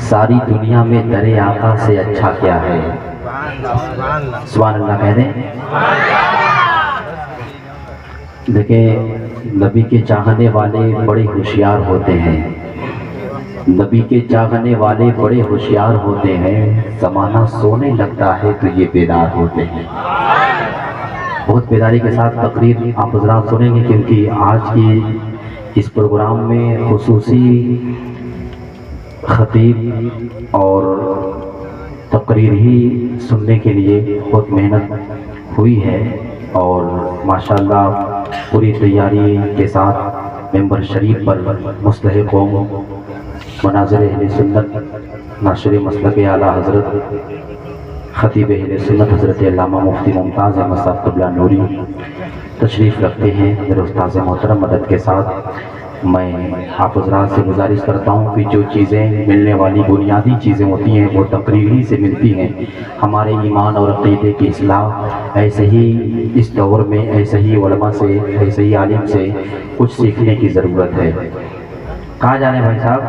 ساری دنیا میں در آقا سے اچھا کیا ہے؟ سبحان اللہ کہہ دیں۔ دیکھیں نبی کے چاہنے والے بڑے ہوشیار ہوتے ہیں، نبی کے چاہنے والے بڑے ہوشیار ہوتے ہیں، زمانہ سونے لگتا ہے تو یہ بیدار ہوتے ہیں۔ بہت بیداری کے ساتھ تقریر آپ حضرات سنیں گے، کیونکہ آج کی اس پروگرام میں خصوصی خطیب اور تقریر ہی سننے کے لیے بہت محنت ہوئی ہے، اور ماشاءاللہ پوری تیاری کے ساتھ ممبر شریف پر مصلح قوم مناظر اہل سنت ناشر مسلک اعلیٰ حضرت خطیب اہل سنت حضرت علامہ مفتی ممتاز احمد صاحب قبلہ نوری تشریف رکھتے ہیں۔ میرے استاذ محترم مدد کے ساتھ میں آپ حضرات سے گزارش کرتا ہوں کہ جو چیزیں ملنے والی بنیادی چیزیں ہوتی ہیں وہ تقریر ہی سے ملتی ہیں۔ ہمارے ایمان اور عقیدے کی اصلاح ایسے ہی اس دور میں ایسے ہی علماء سے، ایسے ہی عالم سے کچھ سیکھنے کی ضرورت ہے۔ کہاں جانے بھائی صاحب؟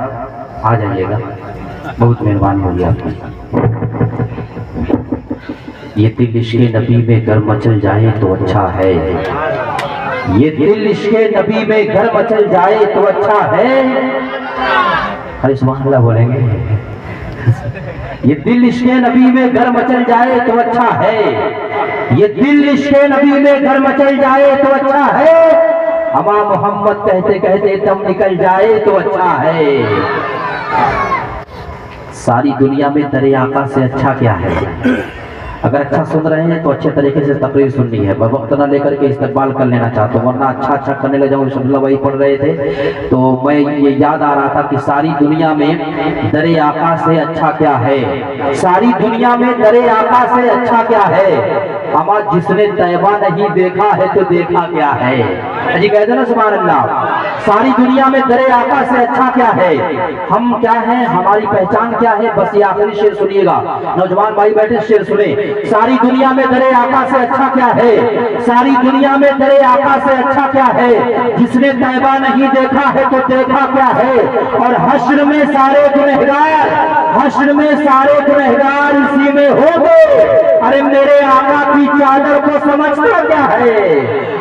آ جائیے گا، بہت مہربانی ہوگی آپ کی۔ یہ دل عشق نبی میں گر مچل جائے تو اچھا ہے، یہ دل عشق نبی میں گر مچل جائے تو اچھا ہے۔ ارے سبحان اللہ بولیں گے؟ یہ دل عشق نبی میں گر مچل جائے تو اچھا ہے، یہ دل عشق نبی میں گر مچل جائے تو اچھا ہے، ہما محمد کہتے کہتے دم نکل جائے تو اچھا ہے۔ ساری دنیا میں در آقا سے اچھا کیا ہے؟ اگر اچھا سن رہے ہیں تو اچھے طریقے سے تقریر سننی ہے، میں وقت نہ لے کر کے استقبال کر لینا چاہتا ہوں، ورنہ اچھا کرنے لگ جاؤں۔ انشاءاللہ وہی پڑھ رہے تھے تو میں یہ یاد آ رہا تھا کہ ساری دنیا میں در آقا سے اچھا کیا ہے، ساری دنیا میں در آقا سے اچھا کیا ہے، اما جس نے طیبہ نہیں دیکھا ہے تو دیکھا کیا ہے۔ جی کہتے ہیں نا سبحان اللہ۔ ساری دنیا میں در آقا سے اچھا کیا ہے، ہم کیا ہیں، ہماری پہچان کیا ہے، بس یہ آخری شعر سنیے گا، نوجوان بھائی بیٹھے شعر سنیں۔ ساری دنیا میں در آقا سے اچھا کیا ہے، ساری دنیا میں در آقا سے اچھا کیا ہے، جس نے طیبہ نہیں دیکھا ہے تو دیکھا کیا ہے، اور حشر میں سارے گنہگار، حشر میں سارے گنہگار اسی میں ہوں گے۔ ارے میرے آقا کی چادر کو سمجھتا کیا ہے،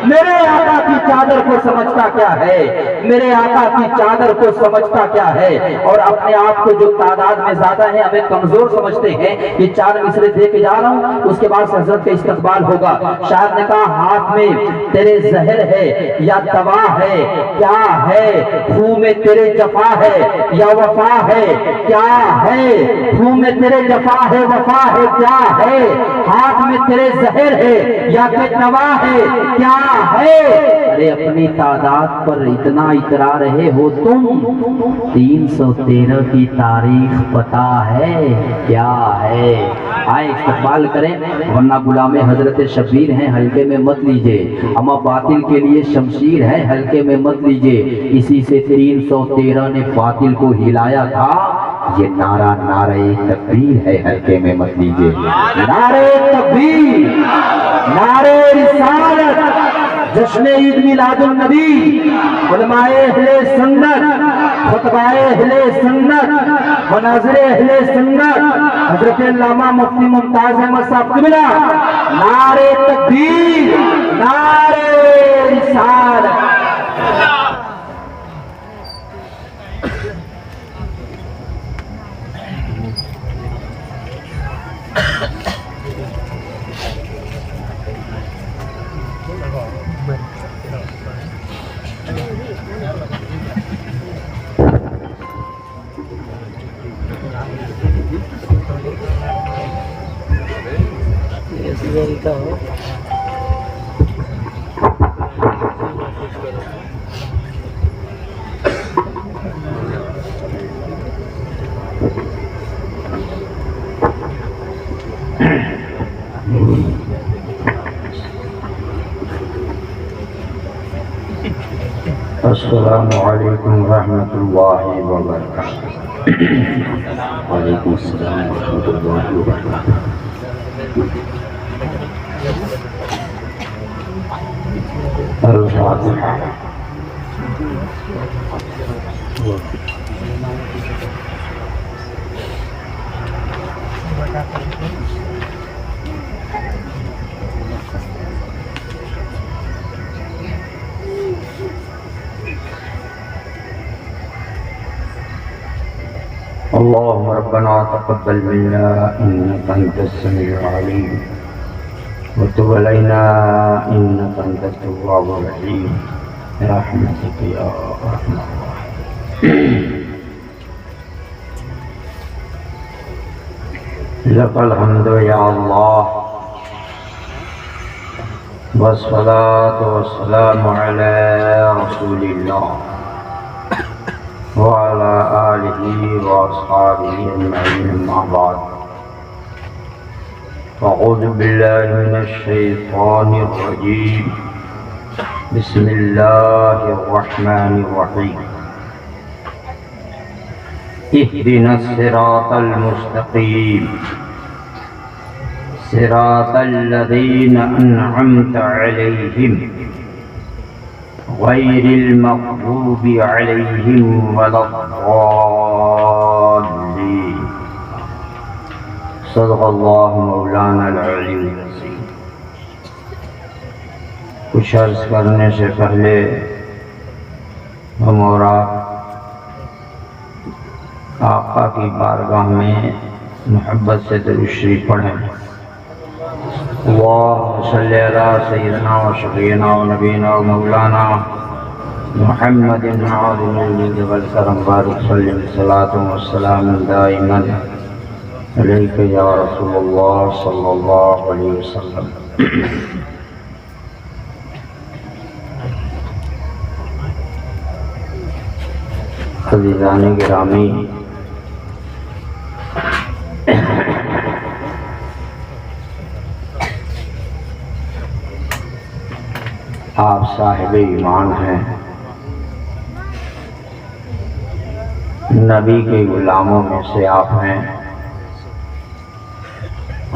میرے آقا کی چادر کو سمجھتا کیا ہے، میرے آقا کی چادر کو سمجھتا کیا ہے۔ اور اپنے آپ کو جو تعداد میں زیادہ ہے ہمیں کمزور سمجھتے ہیں، یہ 4 مصرے دے کے جا رہا ہوں، اس کے بعد حضرت کا استقبال ہوگا۔ شاعر نے کہا ہاتھ میں تیرے زہر ہے یا دوا ہے، کیا ہے خون میں تیرے جفا ہے یا وفا ہے، کیا ہے خون میں تیرے جفا ہے وفا ہے، کیا ہے ہاتھ میں تیرے زہر ہے یا دوا ہے، کیا ہے۔ ارے اپنی تعداد پر اتنا اترا رہے ہو تم، 313 کی تاریخ پتا ہے کیا ہے۔ آئے استقبال کریں، ورنہ غلام حضرت شبیر ہیں ہلکے میں مت لیجئے، اما باطل کے لیے شمشیر ہے ہلکے میں مت لیجئے، اسی سے 313 نے باطل کو ہلایا تھا، یہ نعرہ نعرہ تکبیر ہے ہلکے میں مت لیجئے۔ نعرہ تکبیر، نعرہ رسالت، جشن عید میلاد النبی، علماء اہل سنت، خطبہ اہل سنت، مناظر اہل سنت، حضرت علامہ مفتی ممتاز احمد صاحب قبلہ، نعرہ تکبیر، نعرہ رسالت۔ السلام علیکم ورحمۃ اللہ وبرکاتہ۔ وعلیکم السلام ورحمۃ اللہ وبرکاتہ۔ الفاتحہ۔ اللهم ربنا تقبل منا إنك أنت السميع العليم وتب علينا إنك أنت التواب الرحيم برحمتك يا أرحم الراحمين. لك الحمد يا الله والصلاة والسلام على رسول الله وعلى آله وأصحابه أجمعين أما بعد أعوذ بالله من الشيطان الرجيم بسم الله الرحمن الرحيم اهدنا الصراط المستقيم صراط الذين أنعمت عليهم غير المغضوب عليهم ولا الضالين. صدق اللہ مولانا العلی العظیم. کچھ عرض کرنے سے پہلے ہم اور آپ آقا کی بارگاہ میں محبت سے درود شریف پڑھیں. اللہم صلی علی سیدنا و شفیعنا و نبینا و مولانا محمد عظیم الجود والکرم بارک سلم صلاۃ و سلام دائما علیک یا رسول اللہ صلی اللہ علیہ وسلم. عزیزان گرامی، آپ صاحب ایمان ہیں، نبی کے غلاموں میں سے آپ ہیں.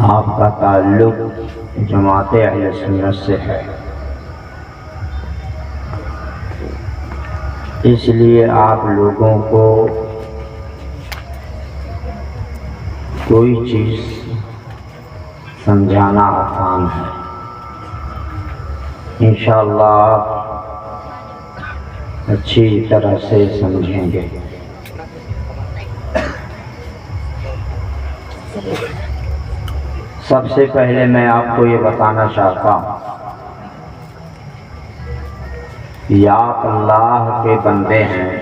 آپ کا تعلق جماعت اہل سنت سے ہے، اس لیے آپ لوگوں کو کوئی چیز سمجھانا آسان ہے. انشاءاللہ آپ اچھی طرح سے سمجھیں گے. سب سے پہلے میں آپ کو یہ بتانا چاہتا ہوں کہ آپ اللہ کے بندے ہیں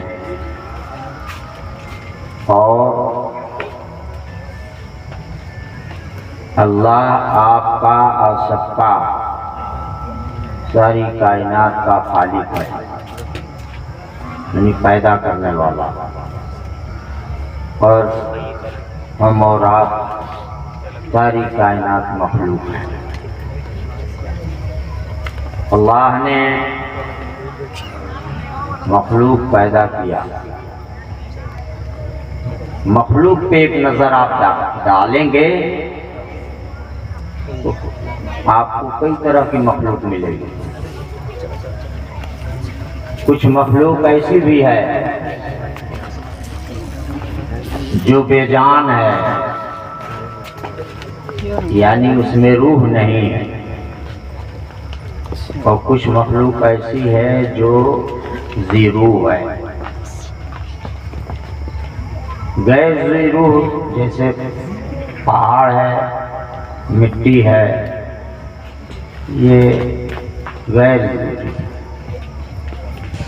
اور اللہ آپ کا اور سب کا ساری کائنات کا خالق ہے، یعنی پیدا کرنے والا، اور ہم اور آپ ساری کائنات مخلوق ہیں. اللہ نے مخلوق پیدا کیا. مخلوق پہ ایک نظر آپ ڈالیں گے تو آپ کو کئی طرح کی مخلوق ملے گی. کچھ مخلوق ایسی بھی ہے جو بے جان ہے، یعنی اس میں روح نہیں ہے، اور کچھ مخلوق ایسی ہے جو ذی روح ہے. غیر ذی روح جیسے پہاڑ ہے، مٹی ہے، یہ غیر ذی روح.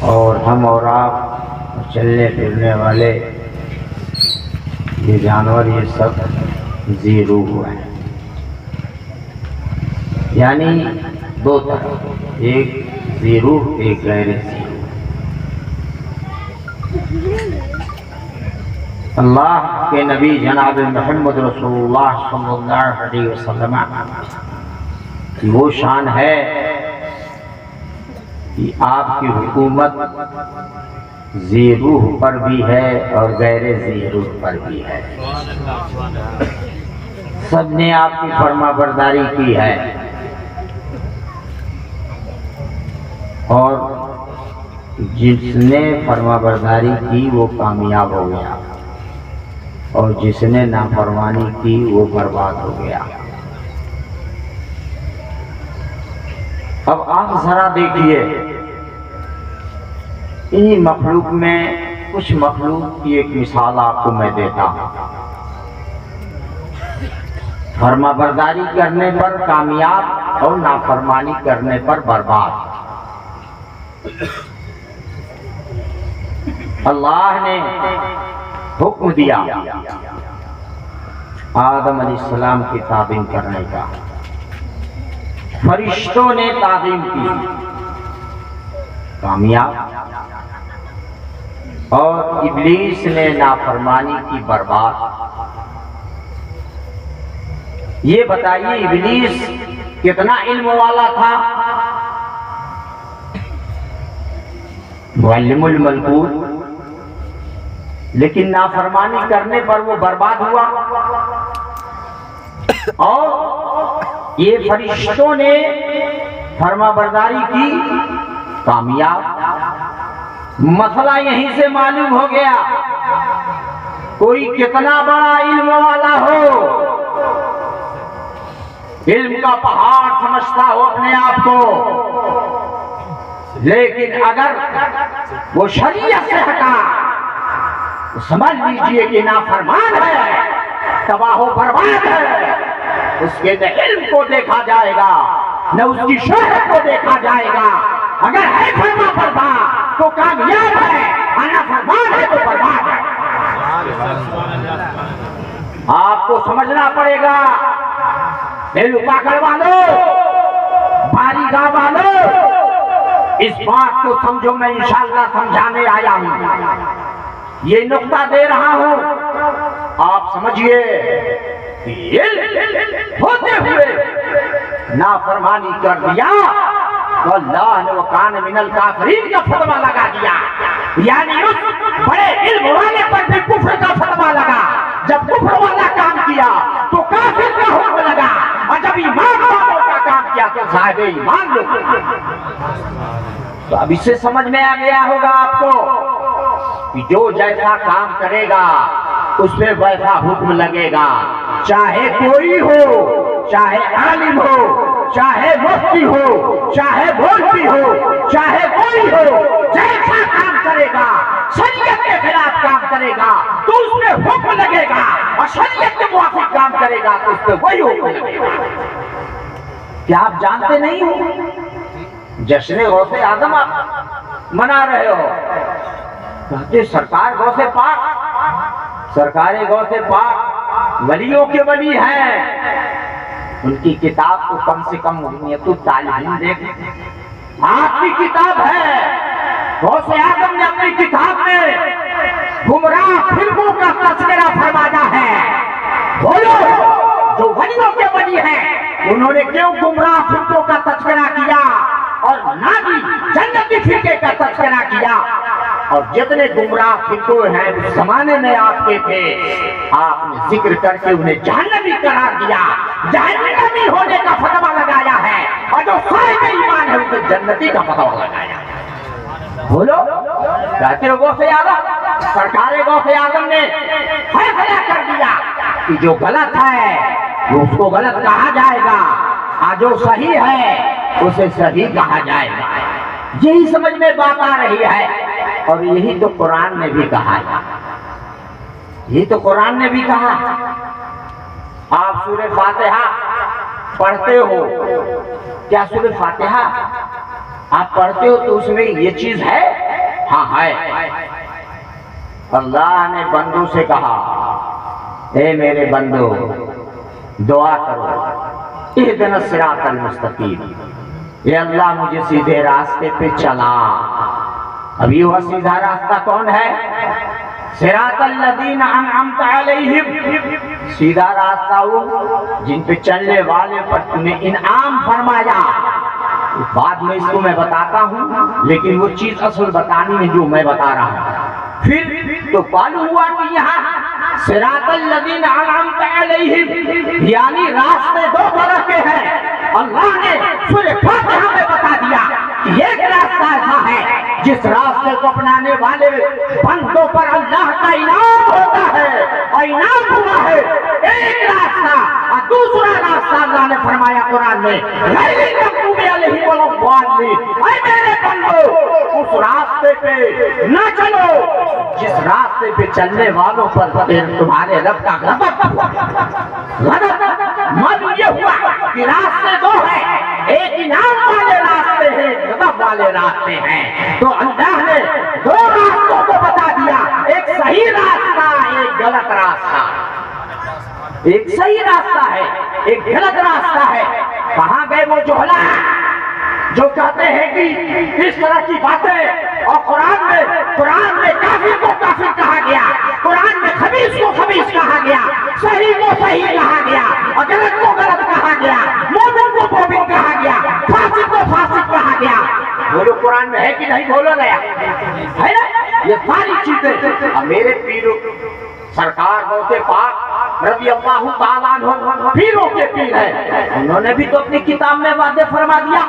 اور ہم اور آپ چلنے پھرنے والے یہ جانور، یہ سب ذی روح ہے. یعنی دو طرح، ایک ذی روح، ایک غیر ذی روح. اللہ کے نبی جناب محمد رسول اللہ صلی اللہ علیہ وسلم کی وہ شان ہے کہ آپ کی حکومت ذی روح پر بھی ہے اور غیر ذی روح پر بھی ہے. سب نے آپ کی فرما برداری کی ہے، اور جس نے فرما برداری کی وہ کامیاب ہو گیا، اور جس نے نافرمانی کی وہ برباد ہو گیا۔ اب آپ ذرا دیکھیے انہی مخلوق میں کچھ مخلوق کی ایک مثال آپ کو میں دیتا ہوں۔ فرما برداری کرنے پر کامیاب اور نافرمانی کرنے پر برباد۔ اللہ نے حکم دیا آدم علیہ السلام کی تعظیم کرنے کا، فرشتوں نے تعظیم کی، کامیاب، اور ابلیس نے نافرمانی کی، برباد۔ یہ بتائیے ابلیس کتنا علم والا تھا؟ معلم الملکوت، لیکن نافرمانی کرنے پر وہ برباد ہوا۔ اور یہ فرشتوں نے فرما برداری کی، کامیاب۔ مسئلہ یہیں سے معلوم ہو گیا کوئی کتنا بڑا علم والا ہو، علم کا پہاڑ سمجھتا ہو اپنے آپ کو، لیکن اگر وہ شریعت سے ہٹا تو سمجھ لیجئے کہ نافرمان ہے، تباہ و برباد ہے۔ اس کے نہ علم کو دیکھا جائے گا نہ اس کی شہرت کو دیکھا جائے گا۔ اگر ہے فرما بردار تو کامیاب ہے، نافرمان ہے تو برباد ہے۔ آپ کو سمجھنا پڑے گا، بیلو پاکڑ والو، باری گاہ والو، اس بات کو سمجھو، میں انشاءاللہ سمجھانے آیا ہوں۔ یہ نقطہ دے رہا ہوں، آپ سمجھئے کہ علم ہوتے ہوئے نافرمانی کر دیا تو اللہ نے وَقَانَ مِنَ الْكَافِرِينَ کا فتویٰ لگا دیا، یعنی اس بڑے علم والے پر بھی کفر کا فتویٰ لگا۔ جب کفر والا کام کیا تو کافر کا حکم لگا، اور جب ایمان والوں کا کام کیا تو صاحب ایمان لوگ۔ تو اب اس سے سمجھ میں آ گیا ہوگا آپ کو کہ جو جیسا کام کرے گا اس پہ ویسا حکم لگے گا، چاہے کوئی ہو، چاہے عالم ہو، چاہے مفتی ہو، چاہے مولوی ہو، چاہے کوئی ہو، جیسا کام کرے گا، شریعت کے خلاف کام کرے گا تو اس پہ حکم لگے گا، اور شریعت کے موافق کام کرے گا تو اس پہ وہی حکم لگے گا۔ کیا آپ جانتے نہیں ہو جشن غوث اعظم آپ منا رہے ہو؟ کہتے سرکار غوث پاک، سرکار غوث پاک ولیوں کے ولی ہیں، ان کی کتاب تو کم سے کم اہمیت الطالبین دیکھ، آپ کی کتاب ہے۔ غوث اعظم نے اپنی کتاب میں گمراہ فرقوں کا تذکرہ فرمایا ہے۔ بولو جو ولیوں کے ولی ہیں انہوں نے کیوں گمراہ فرقوں کا تذکرہ کیا اور نہ بھی جنتی فرقے کا تذکرہ کیا؟ اور جتنے گمراہ فرقے ہیں اس زمانے میں آپ کے تھے، آپ نے ذکر کر کے انہیں جہنمی قرار دیا، جہنمی ہونے کا فتویٰ لگایا ہے، اور جو صاحب ایمان ہے اسے جنتی کا فتویٰ لگایا ہے۔ بولو کہتے ہو غوث اعظم، سرکار غوث اعظم نے فیصلہ کر دیا کہ جو غلط ہے وہ اس کو غلط کہا جائے گا، اور جو صحیح ہے اسے صحیح کہا جائے گا۔ یہی سمجھ میں بات آ رہی ہے، اور یہی تو قرآن نے بھی کہا ہے، یہی تو قرآن نے بھی کہا۔ آپ سورہ فاتحہ پڑھتے ہو، کیا سورہ فاتحہ آپ پڑھتے ہو تو اس میں یہ چیز ہے؟ ہاں ہے۔ اللہ نے بندوں سے کہا اے میرے بندو دعا کرو، اہدنا الصراط المستقیم، اے اللہ مجھے سیدھے راستے پہ چلا۔ ابھی وہ سیدھا راستہ کون ہے؟ صراط الذین انعمت علیہم، سیدھا راستہ وہ جن پہ چلنے والے پر تمہیں انعام فرمایا۔ بعد میں اس کو میں بتاتا ہوں، لیکن وہ چیز اصل بتانی ہے جو میں بتا رہا ہوں۔ پھر تو معلوم ہوا کہ یہاں صراط الذین انعمت علیہم یعنی راستے دو طرح کے ہیں۔ اللہ نے سورہ فاتحہ میں بتا دیا کہ ایک راستہ ایسا ہے جس راستے کو اپنانے والے بندوں پر اللہ کا انعام ہوتا ہے اور انعام ہوا ہے ایک راستہ اور دوسرا راستہ اللہ نے فرمایا قرآن میں غیر مغضوب علیہم ولا الضالین، اے میرے بندو اس راستے پہ نہ چلو جس راستے پہ چلنے والوں پر تمہارے رب کا غضب ہوا۔ غضب معلوم یہ ہوا کہ راستے دو ہیں، ایک انعام والے راستے ہیں، غضب والے راستے ہیں، تو اللہ نے دو راستوں کو بتا دیا، ایک صحیح راستہ ایک غلط راستہ، ایک صحیح راستہ ہے ایک غلط راستہ ہے۔ کہاں گئے وہ جوہلا جو کہتے ہیں کہ اس طرح کی باتیں، اور قرآن میں کافر کو کافر کہا گیا، قرآن میں خبیث کو خبیث کہا گیا، صحیح کو صحیح کہا گیا اور غلط کو غلط کہا گیا، مومن کو مومن کہا گیا، فاسق کو فاسق کہا گیا۔ بولو قرآن میں ہے کہ نہیں؟ بولو نیا ہے نا یہ ساری چیزیں۔ اور میرے پیروں سرکار غوث پاک رضی اللہ تعالیٰ عنہ پیروں کے پیر ہیں، انہوں نے بھی تو اپنی کتاب میں واضح فرما دیا،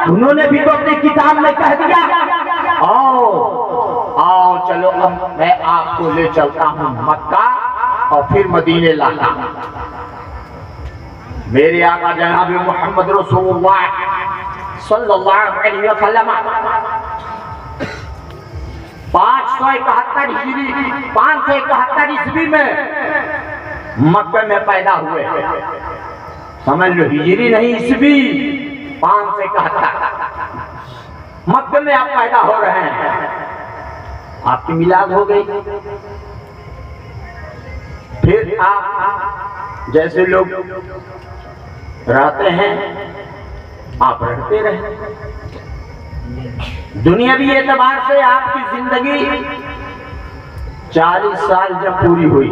انہوں نے بھی تو اپنی کتاب میں کہہ دیا آؤ چلو اب میں آپ کو لے چلتا ہوں مکہ اور پھر مدینے لاتا ہوں۔ میرے آقا جناب محمد رسول اللہ صلی اللہ علیہ وسلم 571 عیسوی میں مکہ میں پیدا ہوئے، سمجھ لو ہجری نہیں عیسوی، 571 مکہ میں آپ پیدا ہو رہے ہیں، آپ کی میلاد ہو گئی۔ پھر آپ جیسے لوگ رہتے ہیں آپ رہتے رہے، دنیاوی اعتبار سے آپ کی زندگی 40 سال جب پوری ہوئی،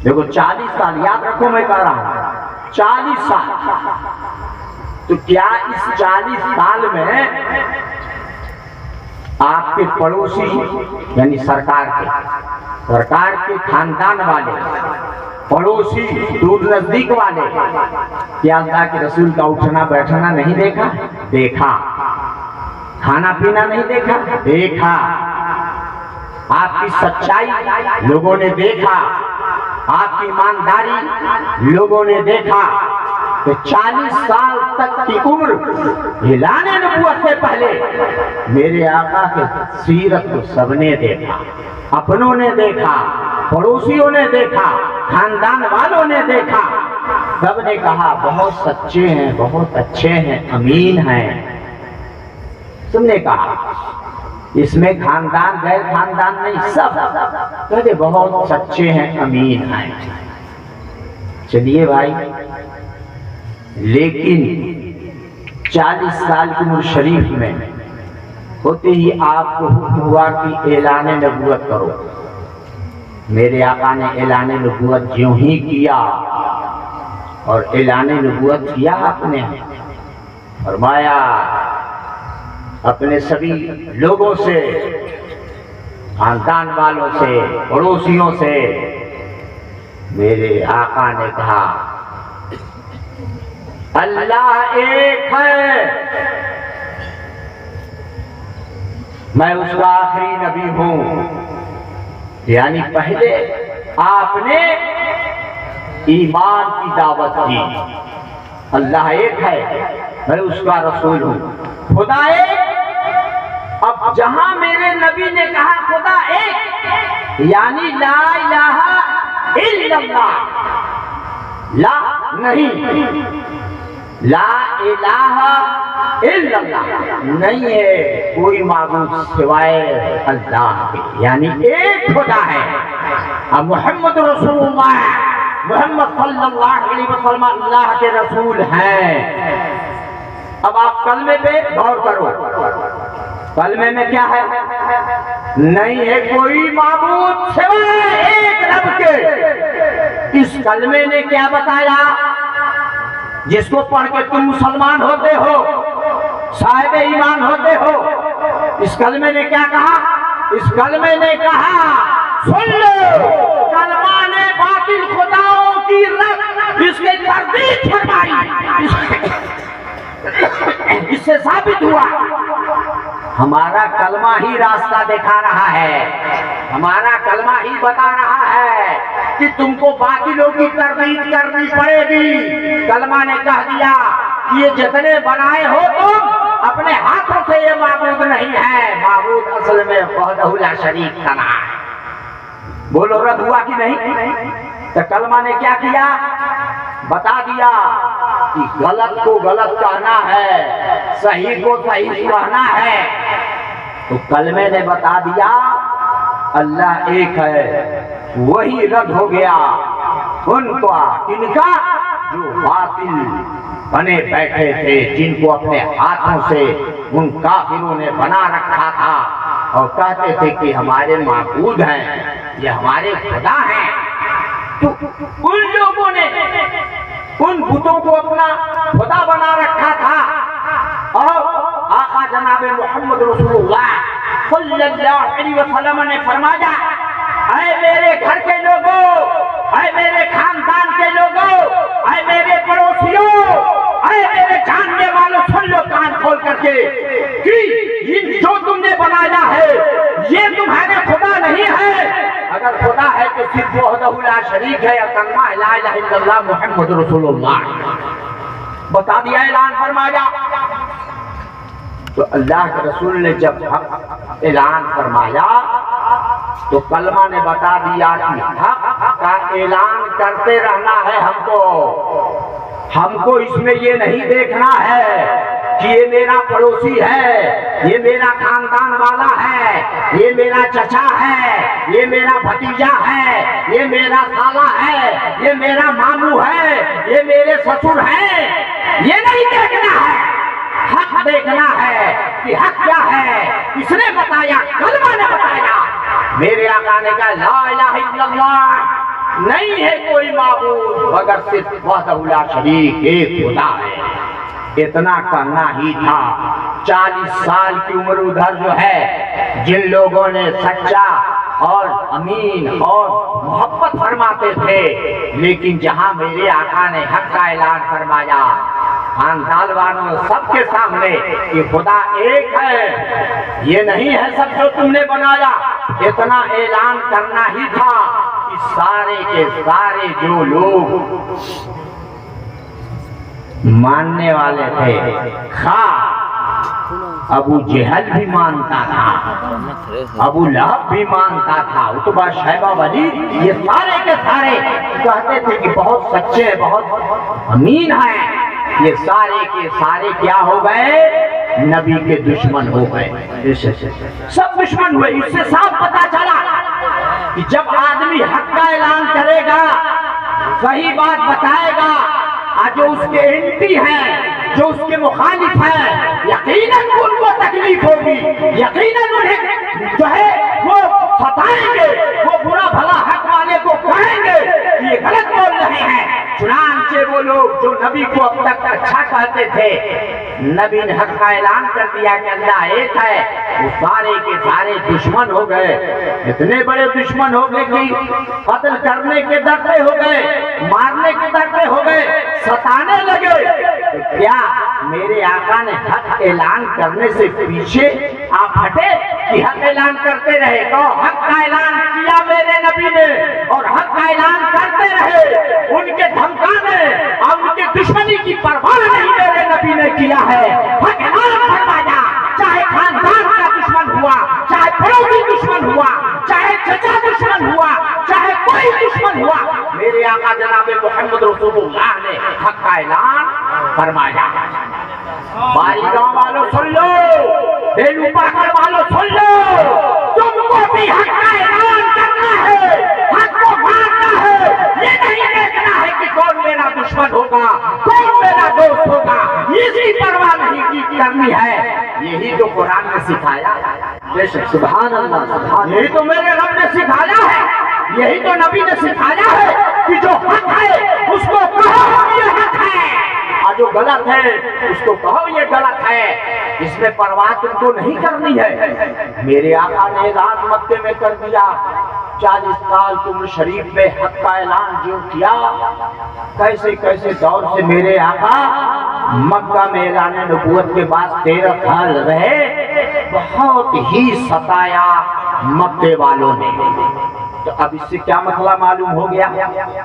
دیکھو 40 سال یاد رکھو میں کہہ رہا ہوں 40 سال، تو کیا اس 40 سال میں آپ کے پڑوسی یعنی سرکار کے خاندان والے پڑوسی دور نزدیک والے کیا اللہ کے رسول کا اٹھنا بیٹھنا نہیں دیکھا؟ دیکھا۔ کھانا پینا نہیں دیکھا؟ دیکھا۔ آپ کی سچائی لوگوں نے دیکھا، آپ کی ایمانداری لوگوں نے دیکھا۔ تو 40 سال تک کی عمر اعلان نبوت سے پہلے میرے آقا کی سیرت کو سب نے دیکھا، اپنوں نے دیکھا، پڑوسیوں نے دیکھا، خاندان والوں نے دیکھا، سب نے کہا بہت سچے ہیں، بہت اچھے ہیں، امین ہیں۔ سب نے کہا اس میں خاندان غیر خاندان نہیں، سب کہتے بہت سچے ہیں، امین ہیں۔ چلیے بھائی، لیکن 40 سال کی عمر شریف میں ہوتے ہی آپ کو حکم ہوا کہ اعلان نبوت کرو۔ میرے آقا نے اعلان نبوت یوں ہی کیا، اور اعلان نبوت کیا آپ نے، فرمایا اپنے سبھی لوگوں سے، خاندان والوں سے، پڑوسیوں سے، میرے آقا نے کہا اللہ ایک ہے، میں اس کا آخری نبی ہوں۔ یعنی پہلے آپ نے ایمان کی دعوت دی، اللہ ایک ہے، میں اس کا رسول ہوں، خدا ایک۔ اب جہاں میرے نبی نے کہا خدا ایک، یعنی لا الہ الا اللہ، لا نہیں، لا الہ الا اللہ نہیں ہے کوئی معبود سوائے اللہ کے، یعنی ایک خدا ہے۔ اب محمد رسول اللہ، محمد صلی اللہ علیہ وسلم اللہ کے رسول ہیں۔ اب آپ کلمے پہ غور کرو، کلمے میں کیا ہے؟ نہیں ہے کوئی معبود سوائے ایک رب کے۔ اس کلمے نے کیا بتایا؟ جس کو پڑھ کے تم مسلمان ہوتے ہو، صاحب ایمان ہوتے ہو، اس کلمے نے کیا کہا؟ اس کلمے نے کہا سن لو، کلمہ نے باطل خداؤں کی رد اس کے تردید فرمائی، اس سے ثابت ہوا ہمارا کلمہ ہی راستہ دکھا رہا ہے، ہمارا کلمہ ہی بتا رہا ہے کہ تم کو باطلوں کی تردید کرنی پڑے گی۔ کلمہ نے کہہ دیا کہ یہ جتنے بنائے ہو تم اپنے ہاتھوں سے یہ معبود نہیں ہے، معبود اصل میں وحدہ لا شریک کا نام ہے۔ بولو رد ہوا کہ نہیں؟ تو کلمہ نے کیا کیا؟ بتا دیا کہ غلط کو غلط کہنا ہے، صحیح کو صحیح کہنا ہے۔ تو کلمے نے بتا دیا اللہ ایک ہے، وہی رد ہو گیا ان کا جو باطل بنے بیٹھے تھے، جن کو اپنے ہاتھوں سے ان کافروں نے بنا رکھا تھا اور کہتے تھے کہ ہمارے معبود ہیں، یہ ہمارے خدا ہیں۔ تو ان لوگوں نے ان بتوں کو اپنا خدا بنا رکھا تھا، اور آقا جناب محمد رسول اللہ صلی اللہ علیہ وسلم نے فرمایا اے میرے گھر کے لوگوں، اے میرے خاندان کے لوگوں، اے میرے پڑوسیوں، اے میرے جاننے والوں، سن لو کان کھول کر کے کہ یہ جو تم نے بنایا ہے یہ تمہارے خدا نہیں ہے۔ اگر خدا ہے تو صرف وحدہ لا شریک ہے، کلمہ لا الہ الا اللہ محمد رسول اللہ بتا دیا، اعلان فرمایا۔ تو اللہ کے رسول نے جب حق اعلان فرمایا تو کلمہ نے بتا دیا کہ حق کا اعلان کرتے رہنا ہے ہم کو اس میں یہ نہیں دیکھنا ہے کہ یہ میرا پڑوسی ہے، یہ میرا خاندان والا ہے، یہ میرا چچا ہے، یہ میرا بھتیجا ہے، یہ میرا خالہ ہے، یہ میرا ماموں ہے، یہ میرے سسر ہیں، یہ نہیں دیکھنا ہے۔ حق دیکھنا ہے کہ حق کیا ہے، کس نے بتایا؟ کلمہ نے بتایا۔ میرے آقا نے کہا لا الہ الا اللہ، نہیں ہے کوئی معبود مگر صرف وحدہ لا شریک، ایک خدا ہے۔ اتنا کہنا ہی تھا۔ 40 سال کی عمر ادھر جو ہے جن لوگوں نے سچا اور امین اور محبت فرماتے تھے، لیکن جہاں میرے آقا نے حق کا اعلان فرمایا خاندان والوں سب کے سامنے کہ خدا ایک ہے، یہ نہیں ہے سب جو تم نے بنایا، اتنا اعلان کرنا ہی تھا کہ سارے کے سارے جو لوگ ماننے والے تھے، ابو جہل بھی مانتا تھا، ابو لہب بھی مانتا تھا، عتبہ شیبہ ولید، یہ سارے کے سارے کہتے تھے کہ بہت سچے بہت امین ہیں، یہ سارے کے سارے کیا ہو گئے؟ نبی کے دشمن ہو گئے، سب دشمن ہوئے۔ اس سے صاف پتا چلا کہ جب آدمی حق کا اعلان کرے گا، صحیح بات بتائے گا، جو اس کے اینٹی ہیں، جو اس کے مخالف ہیں، یقیناً ان کو تکلیف ہوگی، یقیناً انہیں جو ہے وہ ستائیں گے، وہ برا بھلا حق والے کو کہیں گے کہ یہ غلط بول رہے ہیں۔ چنانچہ وہ لوگ جو نبی کو اب تک اچھا کہتے تھے، نبی نے حق کا اعلان کر دیا کہ اللہ ایک ہے، وہ سارے کے سارے دشمن ہو گئے، اتنے بڑے دشمن ہو گئے کہ قتل کرنے کے ڈرتے ہو گئے، مارنے کے ڈرتے ہو گئے، ستانے لگے۔ کیا میرے آقا نے حق اعلان کرنے سے پیچھے آپ ہٹے کہ حق اعلان کرتے رہے؟ تو حق کا اعلان کیا میرے نبی نے اور حق کا اعلان کرتے رہے، ان کے دھمکانے اور ان کے دشمنی کی پرواہ نہیں میرے نبی نے کیا ہے۔ حق اعلان فرمایا، چاہے خاندان کا دشمن ہوا، چاہے پڑوسی دشمن ہوا، چاہے چچا دشمن ہوا، چاہے کوئی دشمن ہوا، میرے آقا جناب محمد رسول اللہ نے حق کا اعلان فرمایا۔ باری گاؤں والوں سن لو، بیلو پاکڑ والوں سن لو، تم کو بھی حق کا اعلان کرنا ہے، حق کو ماننا ہے، یہ نہیں دیکھنا ہے کہ کون میرا دشمن ہوگا، کون میرا دوست ہوگا، اسی پرواہ نہیں کرنی ہے۔ یہی تو قرآن نے سکھایا، سبحان اللہ، یہی تو میرے رب نے سکھایا ہے، یہی تو نبی نے سکھایا ہے کہ جو حق ہے اس کو کہو یہ حق ہے، اور جو غلط ہے اس کو کہو یہ غلط ہے، اس میں پرواہ تم کو نہیں کرنی ہے۔ میرے آقا نے اعلان مکے میں کر دیا، 40 سال عمر شریف میں حق کا اعلان جو کیا، کیسے کیسے دور سے میرے آقا مکہ میں اعلان نبوت کے بعد 13 سال رہے، بہت ہی ستایا مکے والوں نے۔ تو اب اس سے کیا مسئلہ معلوم ہو گیا؟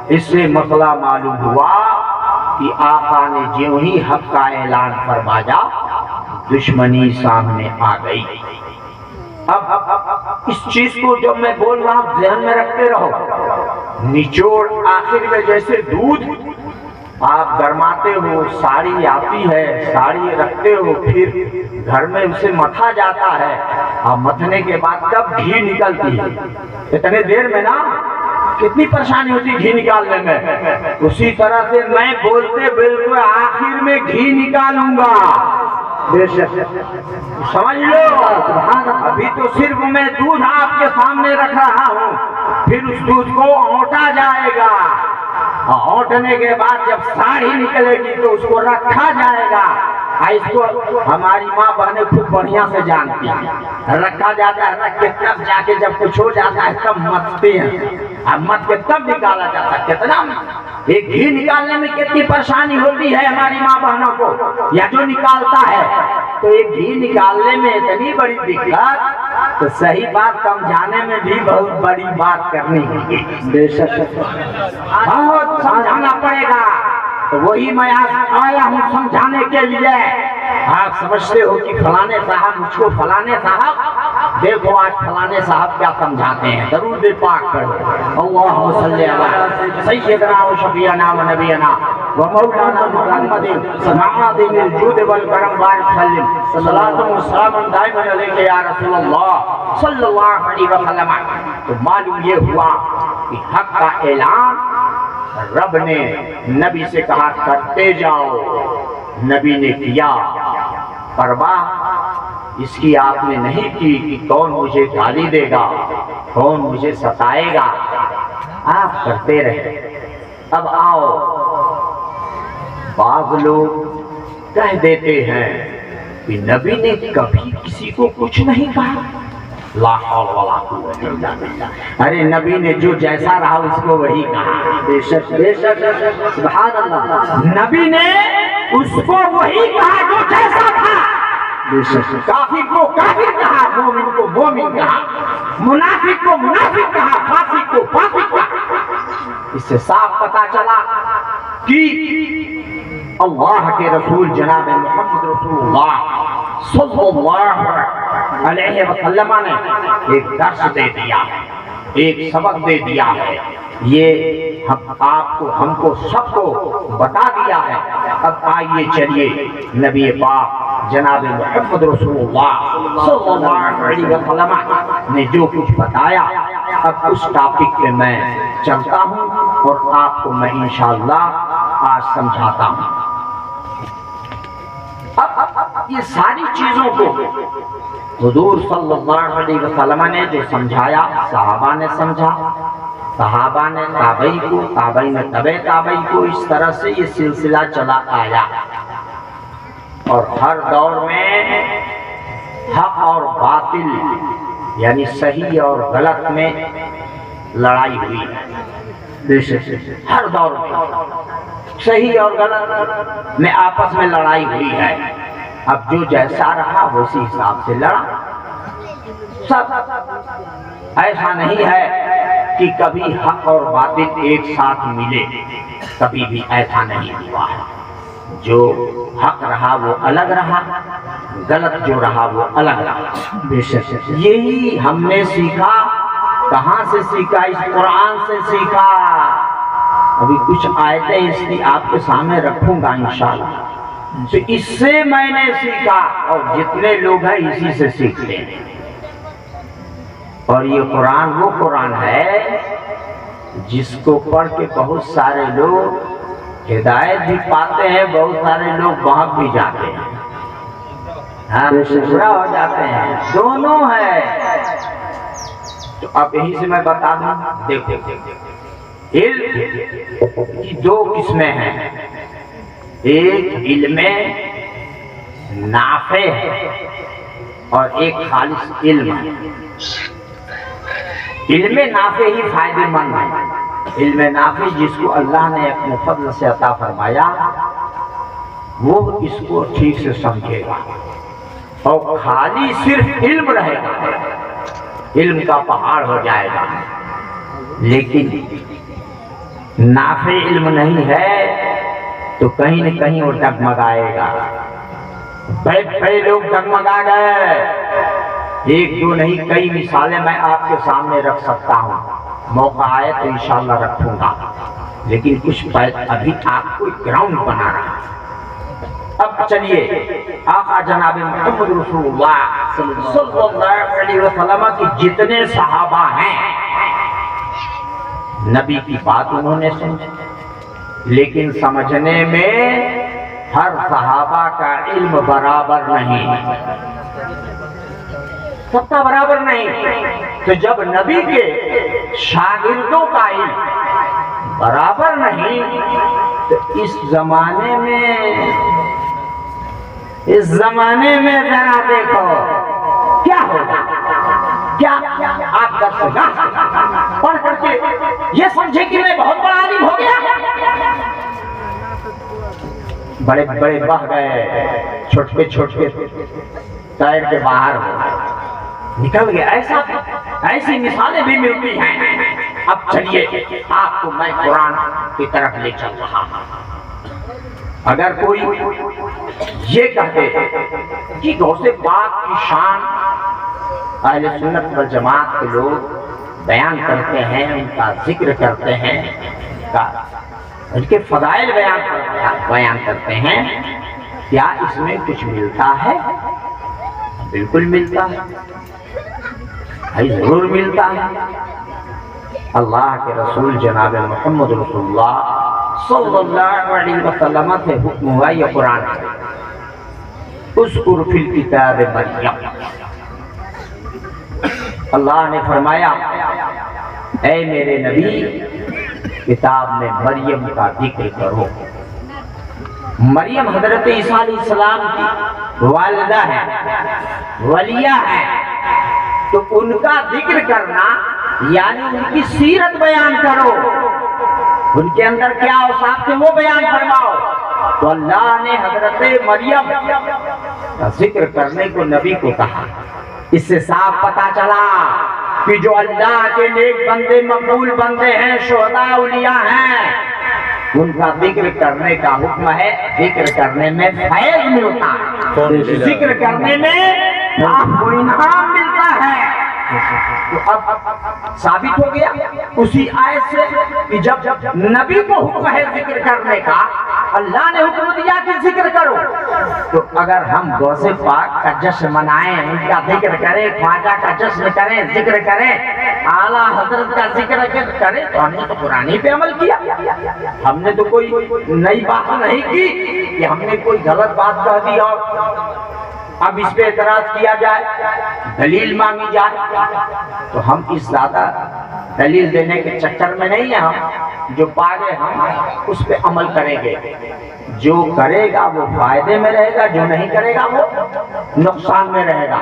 اس سے مسئلہ معلوم ہوا کہ آقا نے جو ہی حق کا اعلان فرمایا دشمنی سامنے آ گئی۔ اب اس چیز کو جب میں بول رہا ہوں ذہن میں رکھتے رہو، نچوڑ آخر میں جیسے دودھ آپ گرماتے ہو، ساڑی آتی ہے، ساڑی رکھتے ہو، پھر گھر میں اسے متھا جاتا ہے، اور متھنے کے بعد کب گھی نکلتی ہے، اتنے دیر میں نا کتنی پریشانی ہوتی گھی نکالنے میں، اسی طرح سے میں بولتے بالکل آخر میں گھی نکالوں گا۔ بے شک سمجھ لو، ابھی تو صرف میں دودھ آپ کے سامنے رکھ رہا ہوں، پھر اس دودھ کو اونٹا جائے گا، اونٹنے کے بعد جب ساڑی نکلے گی تو اس کو رکھا جائے گا۔ اس کو ہماری ماں بہنیں خوب بڑھیا سے جانتی ہیں، رکھا جاتا ہے، رکھ کے تب جا کے جب کچھ ہو جاتا ہے تب متھتے ہیں، اب مت کے تب نکالا جاتا ہے۔ کتنا ایک گھی نکالنے میں کتنی پریشانی ہوتی ہے ہماری ماں بہنوں کو، یا جو نکالتا ہے تو ایک گھی نکالنے میں اتنی بڑی دقت، تو صحیح بات سمجھانے میں بھی بہت بڑی بات کرنی ہوگی، بے شک بہت سمجھانا پڑے گا۔ تو وہی میں آیا ہوں سمجھانے کے لیے۔ آپ سمجھتے ہو کہ فلانے صاحب مجھ کو، فلانے صاحب دیکھو آج فلانے صاحب کیا سمجھاتے ہیں، درود پاک پڑھو، اللہم صلی علی سیدنا و شفیعنا و نبینا و مولانا محمد معادن الجود والکرم بارک سلم صلاۃ و سلام دائما علیک یا رسول اللہ صلی اللہ علیہ وسلم۔ تو معلوم یہ ہوا کہ حق کا اعلان رب نے نبی سے کہا کرتے جاؤ، نبی نے کیا۔ پرواہ اس کی آپ نے نہیں کی کہ کون مجھے گالی دے گا، کون مجھے ستائے گا، آپ کرتے رہے۔ اب آؤ، بعض لوگ کہہ دیتے ہیں کہ نبی نے کبھی کسی کو کچھ نہیں کہا، لا حول ولا قوت الا باللہ۔ ارے نبی نے جو جیسا رہا اس کو وہی کہا، بے شک بے شک سبحان اللہ، نبی نے اس کو وہی کہا جو جیسا تھا، بے شک کافر کو کافر کہا، مومن کو مومن کہا، منافق کو منافق کہا، فاسق کو فاسق کہا۔ اس سے صاف پتہ چلا کہ اللہ کے رسول جناب محمد رسول اللہ صلی اللہ علیہ وسلم نے ایک درس دے دیا ہے، ایک سبق دے دیا ہے، یہ آپ کو ہم کو سب کو بتا دیا ہے۔ اب آئیے چلیے نبی پاک جناب محمد رسول اللہ صلی اللہ علیہ وسلم نے جو کچھ بتایا، اب اس ٹاپک پہ میں چلتا ہوں اور آپ کو میں انشاءاللہ آج سمجھاتا ہوں۔ اب یہ ساری چیزوں کو حضور صلی اللہ علیہ وسلم نے جو سمجھایا، صحابہ نے سمجھا، صحابہ نے تابعی کو، تابعی نے تبع تابعی کو، اس طرح سے یہ سلسلہ چلا آیا۔ اور ہر دور میں حق اور باطل یعنی صحیح اور غلط میں لڑائی ہوئی ہے، ہر دور میں صحیح اور غلط میں آپس میں لڑائی ہوئی ہے۔ اب جو جیسا رہا اسی حساب سے لڑا، سب ایسا نہیں ہے کہ کبھی حق اور باطل ایک ساتھ ملے، کبھی بھی ایسا نہیں ہوا ہے۔ جو حق رہا وہ الگ رہا، غلط جو رہا وہ الگ رہا۔ بے شک یہی ہم نے سیکھا۔ کہاں سے سیکھا؟ اس قرآن سے سیکھا۔ ابھی کچھ آیتیں اس کی آپ کے سامنے رکھوں گا انشاءاللہ، تو اس سے میں نے سیکھا، اور جتنے لوگ ہیں اسی سے سیکھتے ہیں۔ اور یہ قرآن وہ قرآن ہے جس کو پڑھ کے بہت سارے لوگ ہدایت بھی پاتے ہیں، بہت سارے لوگ بہک بھی جاتے ہیں، برا ہو جاتے ہیں، دونوں ہے۔ تو اب یہی سے میں بتا دوں، دیکھو علم کی دو قسمیں ہیں، ایک علم نافع ہے اور ایک خالص علم ہے۔ علم نافع ہی فائدے مند ہے، علم نافع جس کو اللہ نے اپنے فضل سے عطا فرمایا وہ اس کو ٹھیک سے سمجھے گا، اور خالی صرف علم رہے گا، علم کا پہاڑ ہو جائے گا، لیکن نافع علم نہیں ہے تو کہیں نہ کہیں وہ ڈگمگائے گا۔ بڑے بڑے لوگ ڈگمگا گئے، ایک دو نہیں کئی مثالیں میں آپ کے سامنے رکھ سکتا ہوں، موقع آئے تو انشاءاللہ رکھوں گا، لیکن کچھ ابھی آپ کو گراؤنڈ بنا رہا ہے۔ اب چلیے آقا جناب محمد رسول اللہ صلی اللہ علیہ وسلم کی جتنے صحابہ ہیں، نبی کی بات انہوں نے سنی، لیکن سمجھنے میں ہر صحابہ کا علم برابر نہیں، سب کا برابر نہیں۔ تو جب نبی کے شاگردوں کا علم برابر نہیں تو اس زمانے میں ذرا دیکھو کیا ہوگا۔ کیا آپ درسگاہ پڑھ کر کے یہ سمجھے کہ میں بہت بڑا عالم ہو گیا؟ بڑے بڑے بہ گئے، چھوٹے چھوٹے ٹائر کے باہر نکل گئے، ایسی مثالیں بھی ملتی ہیں۔ اب چلیے آپ کو میں قرآن کی طرف لے چل رہا ہوں۔ اگر کوئی یہ کہتے کہ غوث پاک کی شان اہل سنت والجماعت کے لوگ بیان کرتے ہیں، ان کا ذکر کرتے ہیں، ان کے فضائل بیان کرتے ہیں، کیا اس میں کچھ ملتا ہے؟ بالکل ملتا ہے، ضرور ملتا ہے۔ اللہ کے رسول جناب محمد رسول اللہ صلی اللہ علیہ وسلم سے حکم ہوا، یہ قرآن ہے، اذکر فی الکتاب مریم۔ اللہ نے فرمایا اے میرے نبی کتاب میں مریم کا ذکر کرو۔ مریم حضرت عیسیٰ علیہ السلام کی والدہ ہے، ولیہ ہے، تو ان کا ذکر کرنا یعنی ان کی سیرت بیان کرو، ان کے اندر کیا اوصاف تھے وہ بیان فرماؤ۔ تو اللہ نے حضرت مریم کا ذکر کرنے کو نبی کو کہا۔ اس سے صاف پتہ چلا کہ جو اللہ کے نیک بندے مقبول بندے ہیں، شہداء اولیاء ہیں، ان کا ذکر کرنے کا حکم ہے۔ ذکر کرنے میں فیض ملتا ہے، ذکر کرنے میں آپ کو انعام ملتا ہے۔ تو اب ثابت ہو گیا اسی آیت سے کہ جب نبی کو حکم ہے ذکر کرنے کا، اللہ نے حکم دیا کہ ذکر کرو، تو اگر ہم غوث پاک کا جشن منائیں، ان کا ذکر کریں، خواجہ کا جشن کریں، ذکر کریں، اعلیٰ حضرت کا ذکر کریں، تو ہم نے تو قرآن پہ عمل کیا، ہم نے تو کوئی نئی بات نہیں کی کہ ہم نے کوئی غلط بات کہہ دی اور اب اس پہ اعتراض کیا جائے، دلیل مانگی جائے۔ تو ہم اس زیادہ دلیل دینے کے چکر میں نہیں ہیں، ہم جو پائے ہم اس پہ عمل کریں گے۔ جو کرے گا وہ فائدے میں رہے گا، جو نہیں کرے گا وہ نقصان میں رہے گا۔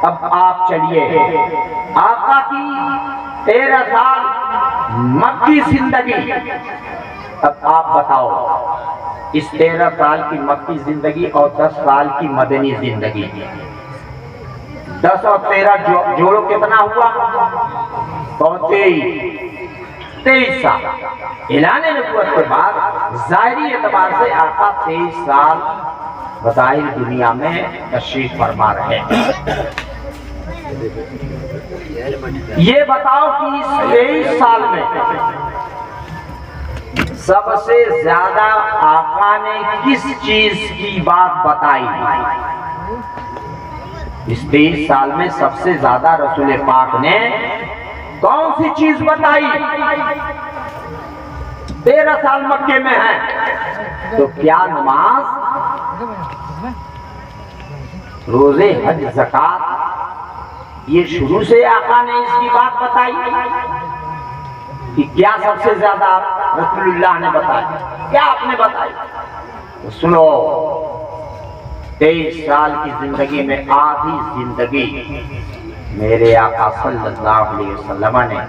اب آپ چلیے آقا کی 13 سال مکی زندگی، اب آپ بتاؤ اس 13 سال کی مکی زندگی اور 10 سال کی مدنی زندگی، 10 اور 13 جوڑو کتنا ہوا؟ 23 سال۔ اعلان نبوت کے بعد ظاہری اعتبار سے آقا 23 سال بظاہر دنیا میں تشریف فرما رہے ہیں۔ یہ بتاؤ کہ اس 23 سال میں سب سے زیادہ آقا نے کس چیز کی بات بتائی؟ اس 23 سال میں سب سے زیادہ رسول پاک نے کون سی چیز بتائی؟ 13 سال مکے میں ہیں تو کیا نماز، روزے، حج، زکات، یہ شروع سے آقا نے اس کی بات بتائی کہ کیا سب سے زیادہ رسول اللہ نے بتایا؟ کیا آپ نے بتائی؟ تو سنو، 23 سال کی زندگی میں آدھی زندگی میرے آقا صلی اللہ علیہ وسلم نے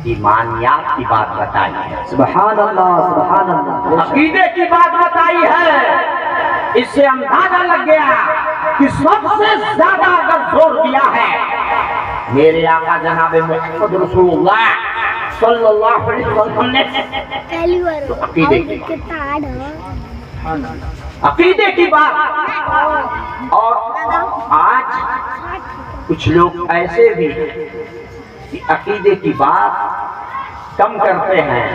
ایمانیات کی بات بتائی ہے، سبحان اللہ، سبحان اللہ، عقیدے کی بات بتائی ہے، اس سے اندازہ لگ گیا کہ سب سے زیادہ اگر زور دیا ہے میرے آقا جناب محمد رسول اللہ صلی اللہ علیہ وسلم نے تو عقیدے کی بات. اور آج کچھ لوگ ایسے بھی کہ عقیدے کی بات کم کرتے ہیں,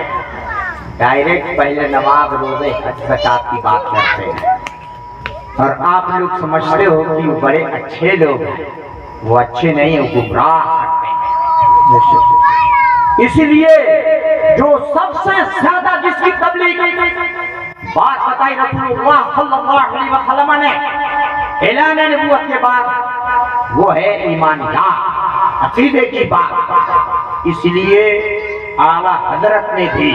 ڈائریکٹ پہلے نماز روزے حج زکات کی بات کرتے ہیں, اور آپ لوگ سمجھتے ہو کہ وہ بڑے اچھے لوگ ہیں. وہ اچھے نہیں, وہ گمراہ کرتے ہیں. اسی لیے جو سب سے زیادہ جس کی تبلیغ بات بتائی رسول اللہ صلی اللہ علیہ وسلم نے اعلان نبوت کے بعد, وہ ہے ایمانیات, عقیدے کی بات. اس لیے اعلیٰ حضرت نے بھی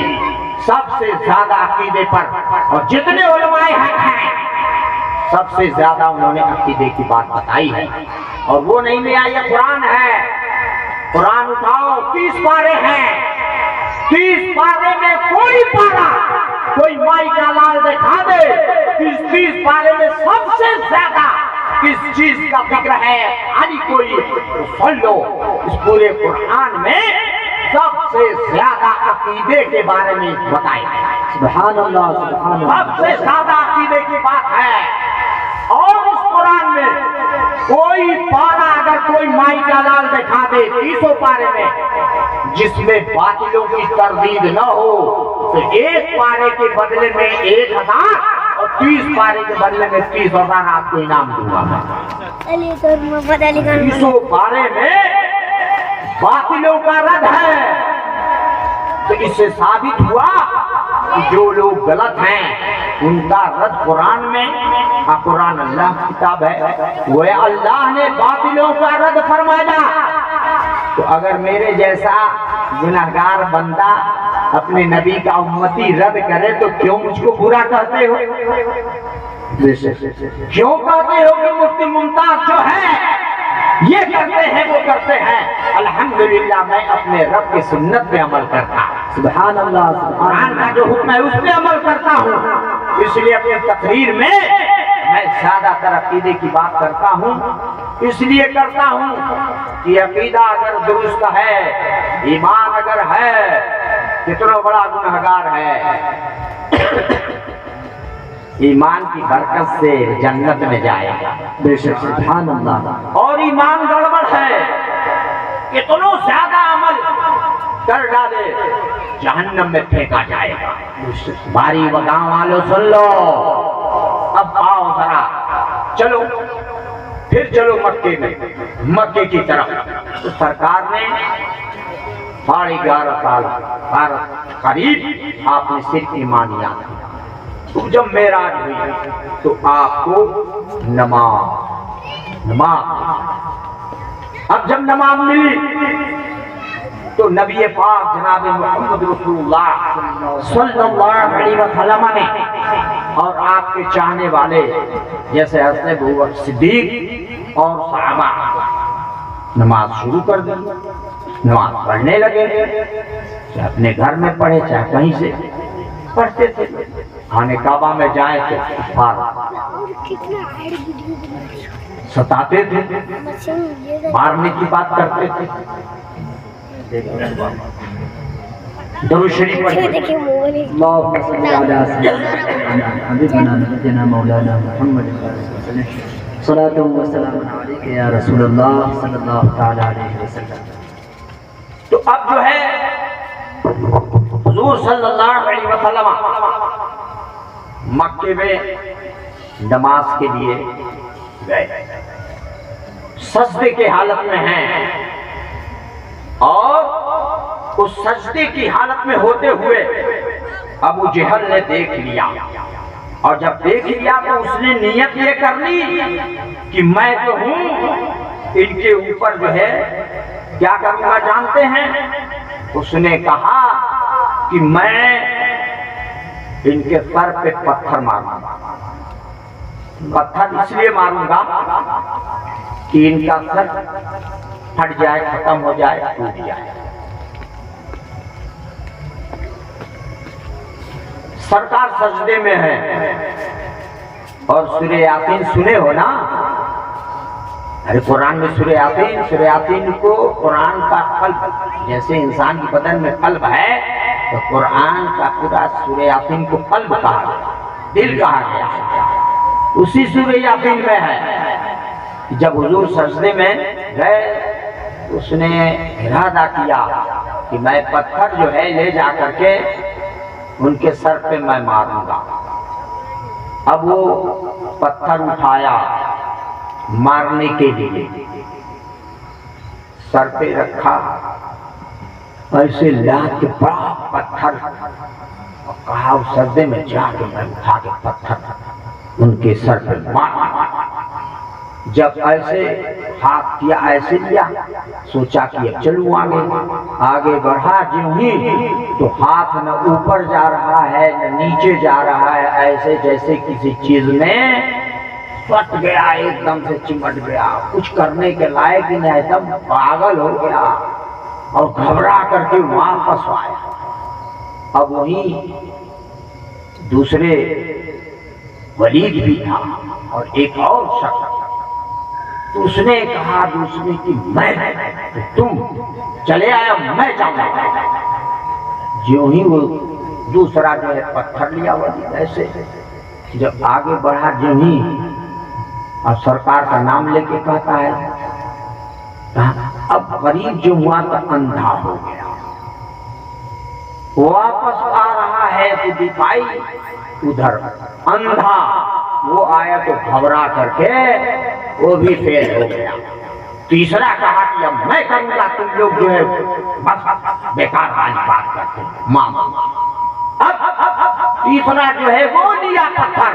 سب سے زیادہ عقیدے پر, اور جتنے علماء حق ہیں سب سے زیادہ انہوں نے عقیدے کی بات بتائی ہے. اور وہ نہیں لے آئی, قرآن ہے, قرآن اٹھاؤ, 30 پارے ہیں, 30 پارے میں کوئی پارا کوئی مائی کا لال دکھا دے, اس 30 پارے میں سب سے زیادہ کس چیز کا فکر ہے علی کوئی تو سن لو. اس پورے قرآن میں سب سے زیادہ عقیدے کے بارے میں بتایا ہے. سبحان اللہ, سبحان اللہ. سب سے زیادہ عقیدے کی بات ہے. اور اس قرآن میں کوئی پارا اگر کوئی مائی کا لال دکھا دے 30 پارے میں جس میں باطلوں کی تردید نہ ہو, تو ایک پارے کے بدلے میں 1000 اور 30 پارے کے بدلے میں 30,000 آپ کو انعام دوں گا. 30 پارے میں باطلوں کا رد ہے. تو اس سے ثابت ہوا کہ جو لوگ غلط ہیں ان کا رد قرآن میں, قرآن اللہ کی کتاب ہے, وہ اللہ نے باطلوں کا رد فرمایا. تو اگر میرے جیسا گنہگار بندہ اپنے نبی کا امتی رد کرے تو کیوں مجھ کو برا کہتے ہو؟ کیوں کہتے ہو کہ مفتی ممتاز جو ہے یہ کرتے ہیں وہ کرتے ہیں؟ الحمدللہ میں اپنے رب کی سنت پہ عمل کرتا ہوں. سبحان اللہ, قرآن کا جو حکم ہے اس پہ عمل کرتا ہوں. اس لیے اپنی تقریر میں میں زیادہ تر عقیدے کی بات کرتا ہوں. اس لیے کرتا ہوں کہ عقیدہ اگر درست ہے, ایمان اگر ہے, کتنا بڑا گنہگار ہے, ایمان کی برکت سے جنت میں جائے گا. بے شک, سبحان اللہ. اور ایمان گڑبڑ ہے, کتنا زیادہ عمل کر ڈالے جہنم میں پھینکا جائے گا. باری و گاؤں والوں سن لو, اب آؤ ذرا چلو, پھر چلو مکے میں, مکے کی طرف. تو سرکار نے 11.5 سال قریب آپ نے صرف ایمانیات. تو جب معراج ہوئی تو آپ کو نماز, اب جب نماز ملی تو نبی پاک جناب محمد رسول اللہ صلی اللہ علیہ وسلم نے اور آپ کے چاہنے والے جیسے حضرت ابوبکر صدیق اور صحابہ نماز شروع کر دی. نماز پڑھنے لگے, چاہے اپنے گھر میں پڑھے چاہے کہیں سے پڑھتے تھے. خانے کعبہ میں جائیں تو ستاتے تھے, مارنے کی بات کرتے تھے. درود شریف پڑھیں. اللهم صل على سيدنا حبيبنا نبينا مولانا محمد صلاة وسلام عليك يا رسول الله صلی اللہ تعالی علیہ وسلم. تو اب جو ہے حضور صلی اللہ علیہ وسلم مکے میں نماز کے لیے گئے, سجدے کے حالت میں ہیں, اور اس سجدے کی حالت میں ہوتے ہوئے ابو جہل نے دیکھ لیا, اور جب دیکھ لیا تو اس نے نیت یہ کر لی کہ میں تو ہوں, ان کے اوپر جو ہے کیا کروں گا جانتے ہیں؟ اس نے کہا کہ میں ان کے سر پہ پتھر ماروں گا. پتھر اس لیے ماروں گا کہ ان کا سر پھٹ جائے, ختم ہو جائے, ٹوٹ جائے. سرکار سجدے میں ہے, اور سورہ یاسین سنے ہو نا؟ ارے قرآن میں سورہ یاسین کو قرآن کا قلب، جیسے انسان کی بدن میں قلب ہے تو قرآن کا پورا سورہ یاسین کو قلب کہا گیا، دل کہا گیا۔ اسی سورہ یاسین میں ہے جب حضور سجدے میں گئے اس نے ارادہ کیا کہ میں پتھر جو ہے لے جا کر کے ان کے سر پہ میں ماروں گا۔ اب وہ پتھر اٹھایا مارنے کے لیے، سر پہ رکھا، ایسے لاد کے بڑا پتھر، اور کہا اس سجدے میں جا کے میں اٹھا کے پتھر ان کے سر پہ مارا۔ جب ایسے ہاتھ کیا، ایسے لیا، سوچا کہ اب چلوں آگے بڑھا جو ہی تو ہاتھ نہ اوپر جا رہا ہے نہ نیچے جا رہا ہے، ایسے جیسے کسی چیز میں پھٹ گیا، ایک دم سے چمٹ گیا، کچھ کرنے کے لائق ہی نہیں، ایک دم پاگل ہو گیا اور گھبرا کر کے واپس آیا۔ اب وہیں دوسرے ولید بھی تھا اور ایک اور شخص، تو اس نے کہا دوسرے کہ میں تم چلے آیا، میں جاؤں گا۔ جو ہی وہ دوسرا جو ہے پتھر لیا ولید، ایسے جب آگے بڑھا، جو ہی اور سرکار کا نام لے کے کہتا ہے، اب قریب جو ہوا تو اندھا ہو گیا، واپس آ رہا ہے تو دکھائی ادھر اندھا، وہ آیا تو گھبرا کر کے وہ بھی فیل ہو گیا۔ تیسرا کہا کہ اب میں کروں گا، تم لوگ جو ہے بس بیکار والی بات کرتے ماما۔ اب تیسرا جو ہے وہ لیا پتھر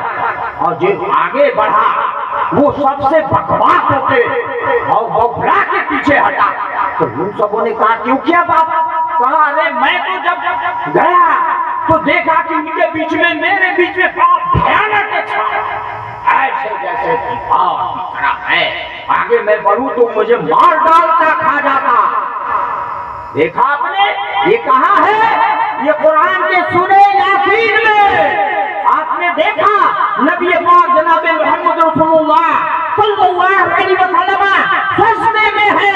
اور جو آگے بڑھا وہ سب سے بکواس ہو کے اور بوکھلا کے پیچھے ہٹا، تو ان سبوں نے کہا کیوں کیا بات؟ کہا ارے میں تو جب گیا تو دیکھا کہ ان کے بیچ میں میرے بیچ میں پاپ بھیانک تھا، ایسے جیسے پاپ کی طرح ہے، آگے میں بڑھوں تو مجھے مار ڈالتا، کھا جاتا۔ دیکھا آپ نے یہ کہاں ہے؟ یہ قرآن کے سورہ یاسین میں آپ نے دیکھا نبی پاک جناب محمد رسول اللہ صلی اللہ علیہ وسلم سجدے میں ہے،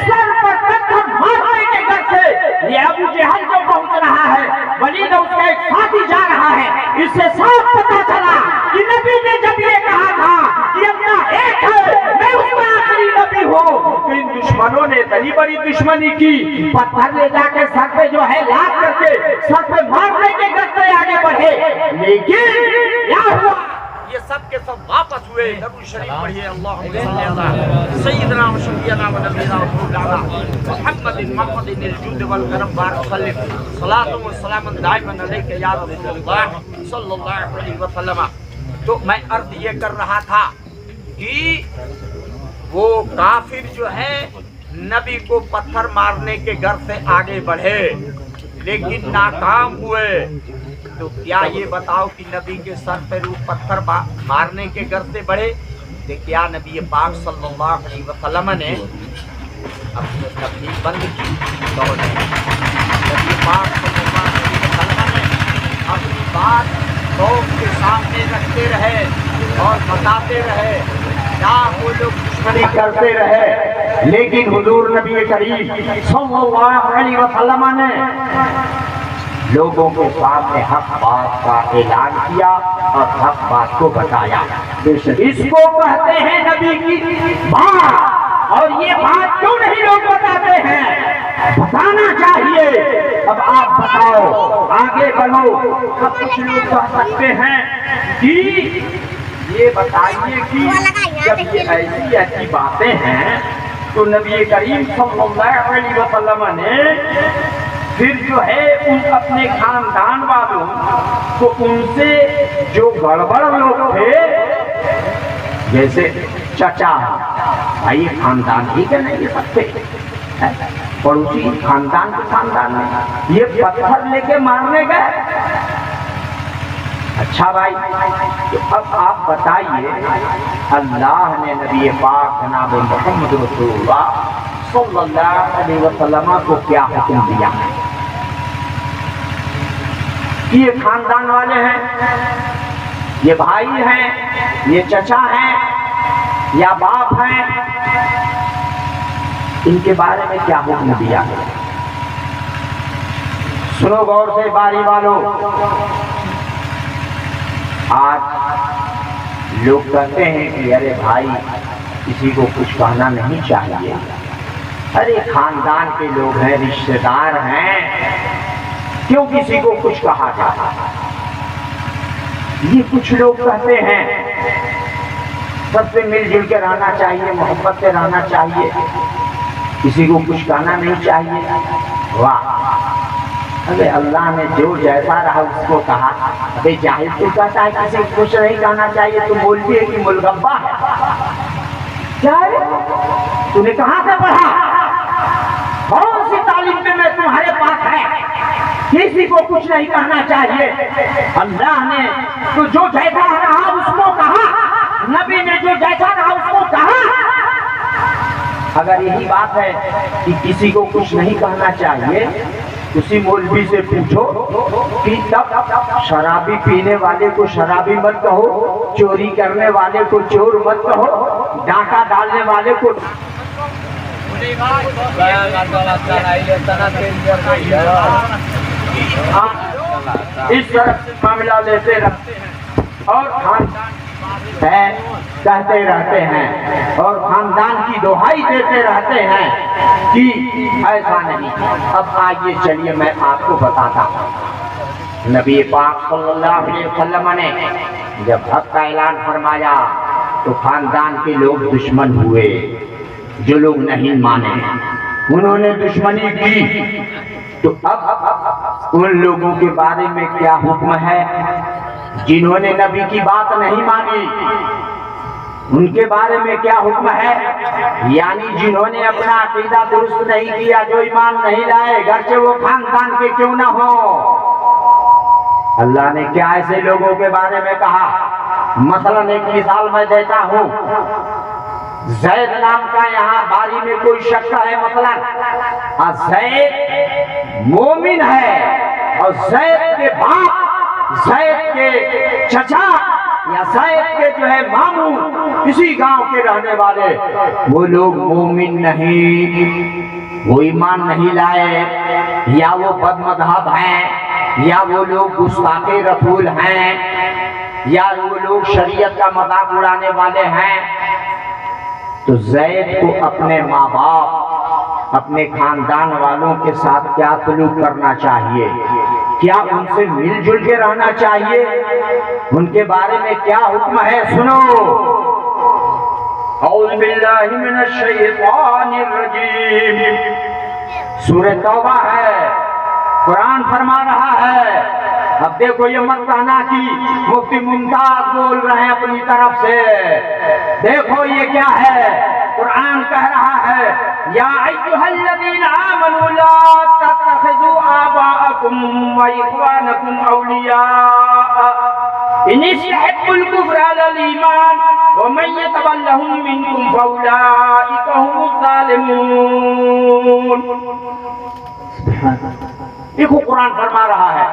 سر پر پتھر مارنے کے ڈر سے یہ ابو جہل جو پہنچ رہا ہے، ولید اس کا ایک ساتھی جا رہا ہے، اس سے صاف پتہ چلا کہ نبی نے جب یہ کہا تھا کہ اپنا ایک ہے میں اس کا آخری نبی ہوں، تو ان دشمنوں نے بڑی بڑی دشمنی کی، پتھر لے جا کے سر پہ جو ہے لاد کر کے سر پہ مارنے کے ڈر سے آگے بڑھے، لیکن کیا ہوا؟ یہ سب کے سب واپس ہوئے۔ درود شریف پڑھیے، اللہم صلی علی سیدنا و شفیعنا و نبینا و مولانا محمد محمد الجود والکرم بارک وسلم، صلاۃ و سلام دائما علیک یا رسول اللہ صلی اللہ علیہ وسلم۔ تو میں عرض یہ کر رہا تھا کہ وہ کافر جو ہے نبی کو پتھر مارنے کے گر سے آگے بڑھے لیکن ناکام ہوئے، تو کیا یہ بتاؤ کہ نبی کے سر پہ روح پتھر مارنے کے گر سے بڑھے؟ کہ کیا نبی پاک صلی اللہ علیہ وسلم نے اپنی تبلیغ بند کی؟ تو نبی پاک صلی اللہ علیہ وسلم نے اپنی بات قوم کے سامنے رکھتے رہے اور بتاتے رہے، کیا وہ لوگ دشمنی کرتے رہے، لیکن حضور نبی کریم صلی اللہ علیہ وسلم نے لوگوں کے سامنے حق بات کا اعلان کیا اور حق بات کو بتایا۔ اس کو کہتے ہیں نبی کی بات، اور یہ بات کیوں نہیں لوگ بتاتے ہیں؟ بتانا چاہیے۔ اب آپ بتاؤ، آگے بڑھو۔ سب کچھ لوگ کہہ سکتے ہیں کہ یہ بتائیے کہ جب یہ ایسی ایسی باتیں ہیں تو نبی کریم صلی اللہ علیہ وسلم نے پھر جو ہے ان اپنے خاندان والوں تو ان سے جو گڑبڑ لوگ تھے، جیسے چچا بھائی خاندان ٹھیک ہے نہیں، یہ سب تھے پڑوسی خاندان کے خاندان میں یہ پتھر لے کے مارنے گئے۔ اچھا بھائی، تو اب آپ بتائیے اللہ نے نبی پاک جناب محمد رسول اللہ صلی اللہ علیہ وسلم کو کیا حکم دیا؟ یہ خاندان والے ہیں، یہ بھائی ہیں، یہ چچا ہیں یا باپ ہیں، ان کے بارے میں کیا حکم دیا ہے؟ سنو غور سے باری والوں، آج لوگ کہتے ہیں کہ ارے بھائی کسی کو کچھ کہنا نہیں چاہیے، ارے خاندان کے لوگ ہیں، رشتہ دار ہیں، کیوں کسی کو کچھ کہا جاتا؟ یہ کچھ لوگ کہتے ہیں سب سے مل جل کے رہنا چاہیے، محبت سے رہنا چاہیے، کسی کو کچھ کہنا نہیں چاہیے۔ واہ! ارے اللہ نے جو جیسا رہا اس کو کہا۔ ابھی جاہل تو کہتا ہے کسی کو کچھ نہیں کہنا چاہیے، تو بولتی ہے کہ ملغبہ ہے۔ کیا ہے؟ تو نے کہاں سے پڑھا؟ کون سی تعلیم میں تمہارے پاس ہے کسی کو کچھ نہیں کہنا چاہیے؟ اللہ نے تو جو جیسا رہا اس کو کہا، نبی نے جو جیسا رہا اس کو کہا۔ اگر یہی بات ہے کہ کسی کو کچھ نہیں کہنا چاہیے، اسی مولوی سے پوچھو کہ تب شرابی پینے والے کو شرابی مت کہو، چوری کرنے والے کو چور مت کہو، ڈاکہ ڈالنے والے کو اس طرح معاملہ لیتے رہتے ہیں اور خاندان کہتے رہتے ہیں اور خاندان کی دہائی دیتے رہتے ہیں کہ ایسا نہیں۔ اب آئیے چلیے میں آپ کو بتاتا ہوں، نبی پاک صلی اللہ علیہ وسلم نے جب حق کا اعلان فرمایا تو خاندان کے لوگ دشمن ہوئے، جو لوگ نہیں مانے انہوں نے دشمنی کی۔ تو اب ان لوگوں کے بارے میں کیا حکم ہے جنہوں نے نبی کی بات نہیں مانی؟ ان کے بارے میں کیا حکم ہے؟ یعنی جنہوں نے اپنا عقیدہ درست نہیں کیا، جو ایمان نہیں لائے، گرچہ وہ خاندان کے کیوں نہ ہو۔ اللہ نے کیا ایسے لوگوں کے بارے میں کہا؟ مثلا ایک مثال میں دیتا ہوں، زید نام کا یہاں باری میں کوئی شخص ہے، مثلا زید مومن ہے اور زید کے باپ، زید کے چچا یا زید کے جو ہے ماموں اسی گاؤں کے رہنے والے، وہ لوگ مومن نہیں، وہ ایمان نہیں لائے، یا وہ بد مذہب ہیں، یا وہ لوگ گستاخ رسول ہیں، یا وہ لوگ شریعت کا مذاق اڑانے والے ہیں۔ تو زید کو اپنے ماں باپ، اپنے خاندان والوں کے ساتھ کیا سلوک کرنا چاہیے؟ کیا ان سے مل جل کے رہنا چاہیے؟ ان کے بارے میں کیا حکم ہے؟ سنو، اعوذ باللہ من الشیطان الرجیم، سورہ توبہ ہے، قرآن فرما رہا ہے۔ اب دیکھو یہ مت کہنا کہ مفتی ممتاز بول رہے ہیں اپنی طرف سے، دیکھو یہ کیا ہے، قرآن کہہ رہا ہے یا ایھا الذین آمنوا لا تتخذوا آباءکم واخوانکم اولیاء ان استحبوا الکفر علی الایمان ومن یتولہم منکم فاولئک هم الظالمون۔ دیکھو قرآن فرما رہا ہے،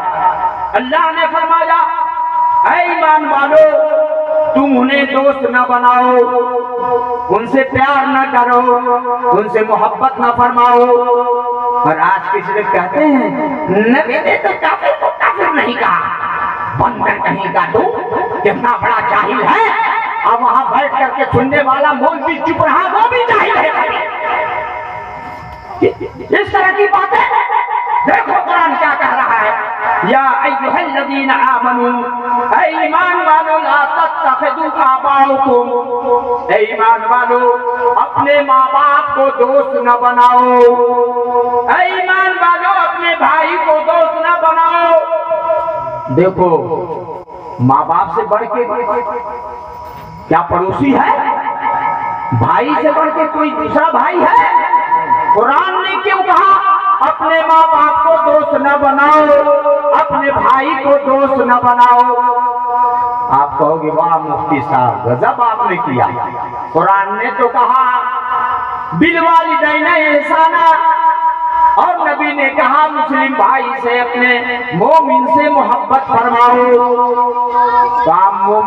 اللہ نے فرمایا اے ایمان والو تم انہیں دوست نہ بناؤ، ان سے پیار نہ کرو، ان سے محبت نہ فرماؤ۔ اور آج کسی لوگ کہتے ہیں نبی نے تو کافر کو کافر نہیں کہا، بندر کہیں کا تو کتنا بڑا جاہل ہے، اب وہاں بیٹھ کر کے سننے والا مولوی چپ رہا، وہ بھی جاہل ہے۔ اس طرح کی باتیں دیکھو قرآن کیا کہہ رہا ہے، یا ایھا الذین آمنوا، اے ایمان والو لا تتخذوا آباءکم، اے ایمان والو اپنے ماں باپ کو دوست نہ بناؤ، اے ایمان والو اپنے بھائی کو دوست نہ بناؤ۔ دیکھو ماں باپ سے بڑھ کے کیا پڑوسی ہے؟ بھائی سے بڑھ کے کوئی دوسرا بھائی ہے؟ قرآن نے کیوں کہا اپنے ماں باپ کو دوست نہ بناؤ، اپنے بھائی کو دوست نہ بناؤ؟ آپ کہو گے واہ مفتی صاحب غضب آپ نے کیا، قرآن نے تو کہا بالوالدین احسانا، اور نبی نے کہا مسلم بھائی سے، اپنے مومن سے محبت فرماؤ۔ تو آپ مومن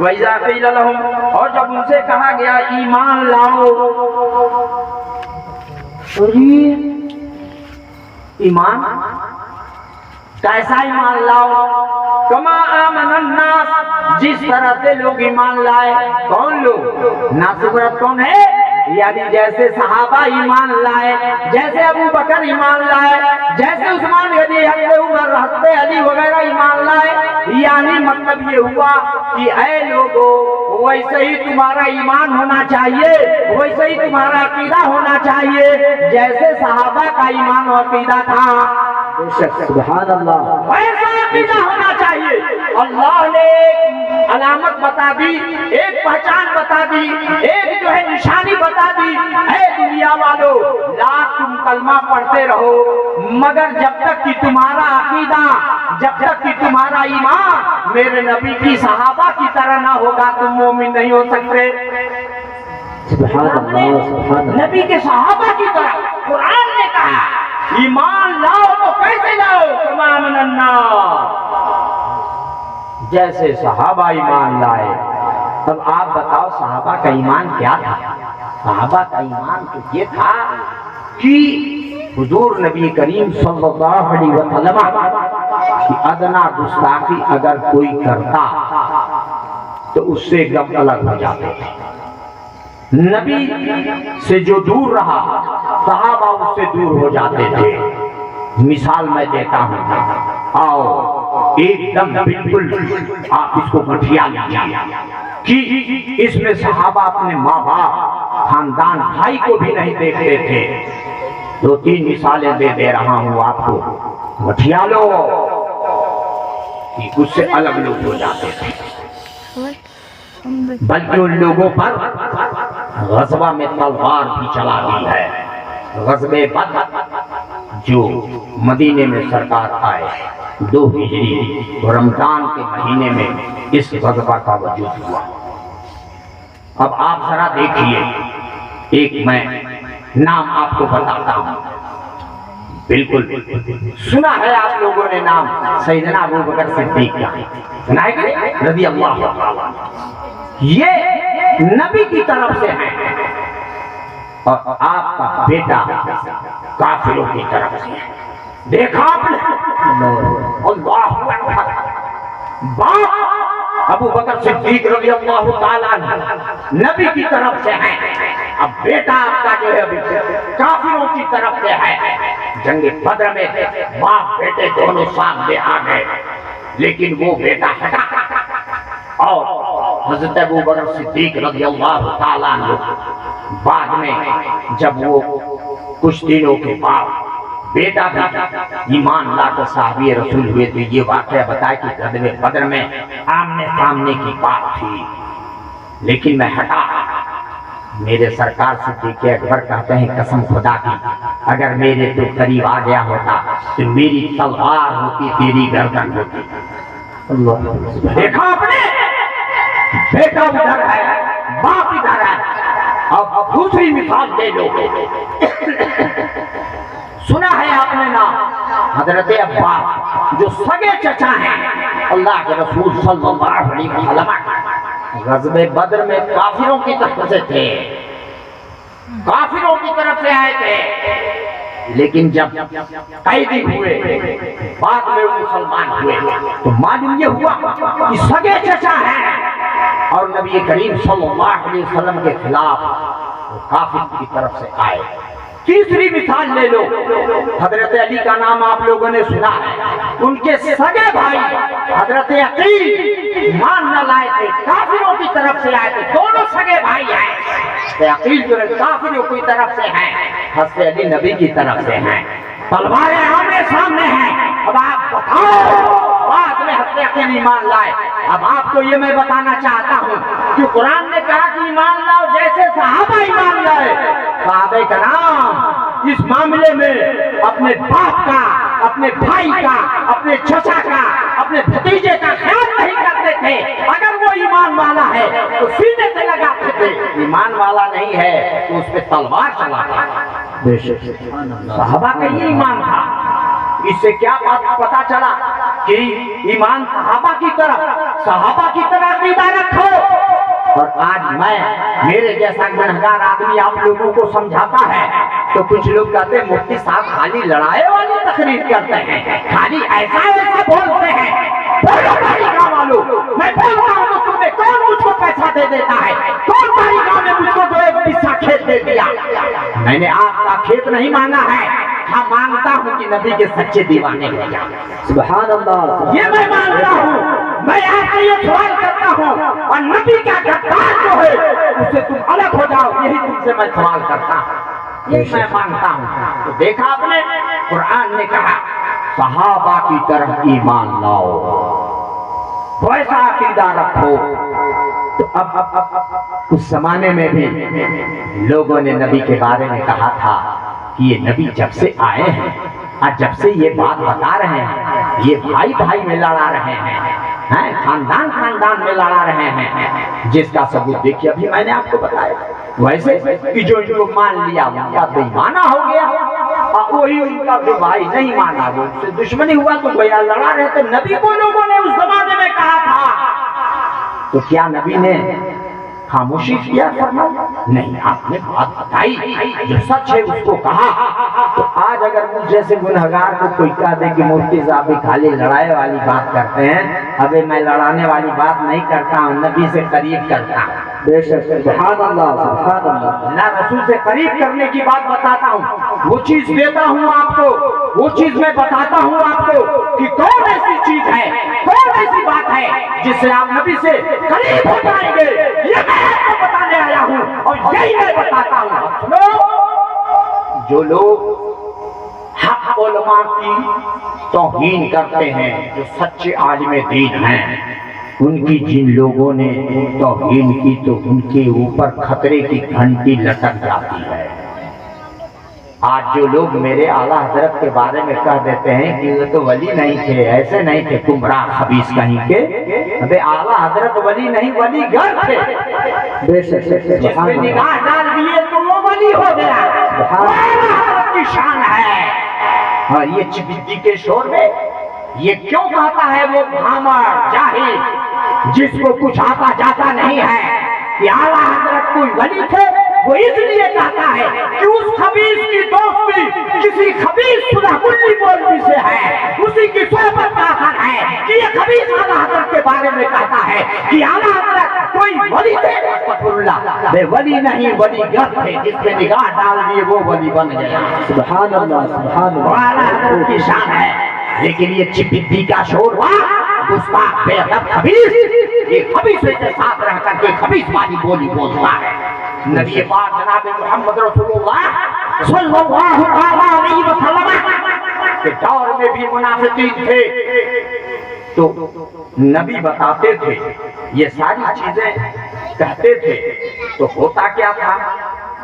وَإِذَا قِيلَ لَهُمْ، اور جب ان سے کہا گیا ایمان لاؤ، ایمان کیسا ایمان لاؤ؟ کما آمن الناس، جس طرح سے لوگ ایمان لائے. کون لوگ؟ ناصرت کون ہے؟ یعنی جیسے صحابہ ایمان لائے، جیسے ابو بکر ایمان لائے، جیسے عثمان غنی، حضرت عمر، حضرت علی وغیرہ ایمان لائے. یعنی مطلب یہ ہوا کہ اے لوگو ویسے ہی تمہارا ایمان ہونا چاہیے، ویسے ہی تمہارا عقیدہ ہونا چاہیے جیسے صحابہ کا ایمان و عقیدہ تھا. سبحان اللہ. ویسا عقیدہ ہونا چاہیے. اللہ نے علامت بتا دی، ایک پہچان بتا دی، ایک جو ہے نشانی بتا دی. اے دنیا والو، لاکھ تم کلمہ پڑھتے رہو مگر جب تک کہ تمہارا عقیدہ، جب تک کہ تمہارا ایمان میرے نبی کی صحابہ کی طرح نہ ہوگا تم مومن نہیں ہو سکتے. سبحان اللہ. سبحان اللہ. نبی کے صحابہ کی طرح قرآن نے کہا ایمان لاؤ تو کیسے لاؤ؟ کما آمن الناس، جیسے صحابہ ایمان لائے. اب آپ بتاؤ صحابہ کا ایمان کیا تھا؟ صحابہ کا ایمان تو یہ تھا کہ حضور نبی کریم صلی اللہ علیہ وسلم کی ادنا گستاخی اگر کوئی کرتا تو اس سے ایک دم الگ ہو جاتے تھے. نبی سے جو دور رہا صحابہ اس سے دور ہو جاتے تھے. مثال میں دیتا ہوں، آؤ ایک دم بالکل آپ اس کو گٹھیا لیجیے کہ اس میں صحابہ اپنے ماں باپ، خاندان، بھائی کو بھی نہیں دیکھتے تھے. 2-3 مثالیں دے رہا ہوں آپ کو، گٹھیا لو کہ اس سے الگ لوگ ہو جاتے تھے. بلکہ ان لوگوں پر غزوہ میں تلوار بھی چلا دی ہے. غزوہ بدر جو مدینے میں سرکار آئے 2 ہجری رمضان کے مہینے میں اس غزوہ کا وجود ہوا. اب آپ ذرا دیکھیے، ایک میں نام آپ کو بتاتا ہوں. بالکل سنا ہے آپ لوگوں نے نام سیدنا ابو بکر صدیق کا، سنا ہے کہ رضی اللہ عنہ. یہ نبی کی طرف سے ہے اور آپ کا بیٹا کافروں کی طرف سے ہے. دیکھا آپ نے؟ اللہ اکبر. باپ ابو بکر صدیق رضی اللہ تعالیٰ عنہ نبی کی طرف سے ہے، اب بیٹا آپ کا جو ہے ابھی کافروں کی طرف سے ہے. جنگ بدر میں باپ بیٹے دونوں سامنے آ گئے، لیکن وہ بیٹا ہٹا اور حضرت ابو بکر صدیق رضی اللہ تعالیٰ عنہ بعد میں جب وہ کچھ دنوں کے بعد بیٹا بھی ایمان لا کر صحابی رسول ہوئے تو یہ واقعہ بتایا کہ غزوہ بدر میں آمنے سامنے کی بات تھی، لیکن میں ہٹا. میرے سرکار صدیق اکبر کہتے ہیں قسم خدا کی اگر میرے تو قریب آ گیا ہوتا تو میری تلوار ہوتی، تیری گردن ہوتی. دیکھا آپ نے؟ بیٹا ادھر ہے، باپ ادھر ہے. اب دوسری مثال دے لو. سنا ہے آپ نے نام حضرت عباس جو سگے چچا ہیں اللہ کے رسول صلی اللہ علیہ وسلم. غزوہ بدر میں کافروں کی طرف سے تھے، کافروں کی طرف سے آئے تھے، لیکن جب قیدی ہوئے بعد میں وہ مسلمان ہوئے تو معلوم یہ ہوا کہ سگے چچا ہیں اور نبی کریم صلی اللہ علیہ وسلم کے خلاف کافر کی طرف سے آئے. تیسری مثال لے لو، حضرت علی کا نام آپ لوگوں نے سنا ہے. ان کے سگے بھائی حضرت عقیل مان نہ لائے تھے، کافروں کی طرف سے آئے تھے. دونوں سگے بھائی ہیں. عقیل جو ہے کافروں کی طرف سے ہیں، حضرت علی نبی کی طرف سے ہیں. تلواریں آمنے سامنے ہیں. اب آپ بتاؤ بعد میں حضرت عقیل ایمان لائے. اب آپ کو یہ میں بتانا چاہتا ہوں کہ قرآن نے کہا کہ ایمان لاؤ جیسے صحابہ ایمان لائے. صحابہ کرام اس معاملے میں اپنے باپ کا، اپنے بھائی کا، اپنے چچا کا، اپنے بھتیجے کا خیال نہیں کرتے تھے. اگر وہ ایمان والا ہے تو سینے سے لگاتے تھے، ایمان والا نہیں ہے تو اس پہ تلوار چلاتے تھے. صحابہ کا یہ ایمان تھا. اس سے کیا بات پتا چلا کہ ایمان صحابہ کی طرح عقیدہ رکھو. اور آج میں میرے جیسا گنہگار آدمی آپ لوگوں کو سمجھاتا ہے تو کچھ لوگ کہتے ہیں مفتی صاحب خالی لڑائی والی تقریر کرتے ہیں, خالی ایسا بولتے ہیں. بولو بھائی گاؤں والوں, میں بولتا ہوں تو تمہیں کون مجھ کو پیسہ دے دیتا ہے؟ کون بھائی گاؤں میں مجھ کو جو ایک حصہ کھیت دے دیا؟ میں نے آپ کا کھیت نہیں مانگا ہے, ہاں مانگتا ہوں کہ نبی کے سچے دیوانے ہو جاؤ. سبحان اللہ. یہ میں مانتا ہوں. میں آپ سے یہ سوال کرتا ہوں, اور نبی کا غدار جو ہے اس سے تم الگ ہو جاؤ, یہی تم سے میں سوال کرتا ہوں, یہ میں مانگتا ہوں. تو دیکھا آپ نے, قرآن نے کہا صحابہ کی طرح ایمان لاؤ, ویسا عقیدہ رکھو. تو اب اس زمانے میں بھی لوگوں نے نبی کے بارے میں کہا تھا کہ یہ نبی جب سے آئے ہیں اور جب سے یہ بات بتا رہے ہیں, یہ بھائی بھائی میں لڑا رہے ہیں, خاندان میں لڑا رہے ہیں, جس کا ثبوت دیکھیے ابھی میں نے آپ کو بتایا. ویسے کہ جو ان کو مان لیا ان کا بے ایمانہ ہو گیا, اور وہی ان کا جو بھائی نہیں مانا وہ اس سے دشمنی ہوا تو بھیا لڑا رہے تھے. نبی کو لوگوں نے اس زمانے میں کہا تھا, تو کیا نبی نے خاموشی کیا فرمایا؟ نہیں, آپ نے بات بتائی, جو سچ ہے اس کو کہا. تو آج اگر مجھ جیسے گنہگار کو کوئی کہہ دے کہ مفتی صاحب خالی لڑائی والی بات کرتے ہیں, ابھی میں لڑانے والی بات نہیں کرتا ہوں, نبی سے قریب کرتا ہوں. بے شک. سبحان اللہ, سبحان اللہ. اللہ رسول سے قریب کرنے کی بات بتاتا ہوں, وہ چیز دیتا ہوں آپ کو, وہ چیز میں بتاتا ہوں آپ کو کہ کون ایسی چیز ہے, کون ایسی بات ہے جس سے آپ نبی سے قریب ہو جائیں گے. یہ میں آپ کو بتانے آیا ہوں, اور یہی میں بتاتا ہوں. جو لوگ حق علماء کی توہین کرتے ہیں, جو سچے عالم دین ہیں, ان کی جن لوگوں نے توہین کی تو ان کے اوپر خطرے کی گھنٹی لٹک جاتی ہے. آج جو لوگ میرے اعلیٰ حضرت کے بارے میں کہہ دیتے ہیں کہ وہ تو ولی نہیں تھے, ایسے نہیں تھے, گمراہ خبیث کہیں کے, ابے اعلیٰ حضرت ولی نہیں, ولی گر تھے. جس پہ نگاہ ڈال دیے تو وہ ولی ہو گیا. اعلیٰ حضرت کی شان ہے. اور یہ چبدی کے شور میں یہ کیوں کہتا ہے وہ بھامر جاہل جس کو کچھ آتا جاتا نہیں ہے کہ اعلیٰ حضرت کوئی ولی تھے؟ وہ اس لیے کہتا ہے کہ اس خبیث کی دوستی کسی خبیث خدا کلی مولوی سے ہے, اسی کی صحبت کا اثر ہے کہ یہ خبیث اعلیٰ حضرت کے بارے میں کہتا ہے کہ اعلیٰ حضرت کوئی ولی تھے. بے ولی نہیں, ولی گر تھے, جس میں نگاہ ڈال دیے وہ ولی بن گیا. سبحان اللہ, سبحان اللہ. اعلیٰ حضرت کی شان ہے. لیکن یہ چپدی کا شور ہوا, گستاخ بے ادب خبیث, یہ خبیث کے ساتھ رہ کر کے خبیث والی بولی بولتا ہے. نبی پاک جناب محمد رسول اللہ صلی اللہ علیہ وسلم کے دور میں بھی منافقین تھے, تو نبی بتاتے تھے, یہ ساری چیزیں کہتے تھے. تو ہوتا کیا تھا,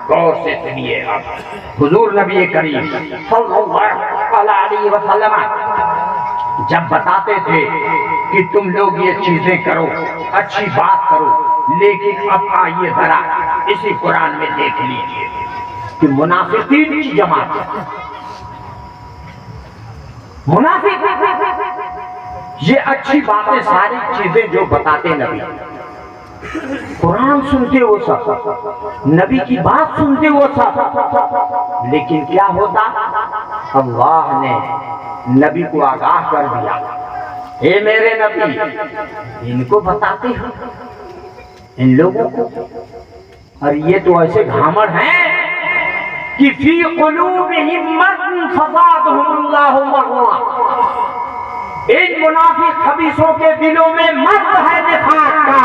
غور سے سنیے. حضور نبی کریم صلی اللہ علیہ وسلم جب بتاتے تھے کہ تم لوگ یہ چیزیں کرو, اچھی بات کرو, لیکن اب آئیے ذرا اسی قرآن میں دیکھ لیجئے کہ منافقین کی جماعت, منافق یہ اچھی باتیں ساری چیزیں جو بتاتے نبی, قرآن سنتے وہ سب, نبی کی بات سنتے وہ سب, لیکن کیا ہوتا, اللہ نے نبی کو آگاہ کر دیا, اے میرے نبی ان کو بتاتے ہیں, ان لوگوں کو, اور یہ تو ایسے گھامڑ ہیں کہ فی قلوبہم مرض فزادہم اللہ مرضا. ان منافق خبیثوں کے دلوں میں مرض ہے نفاق کا.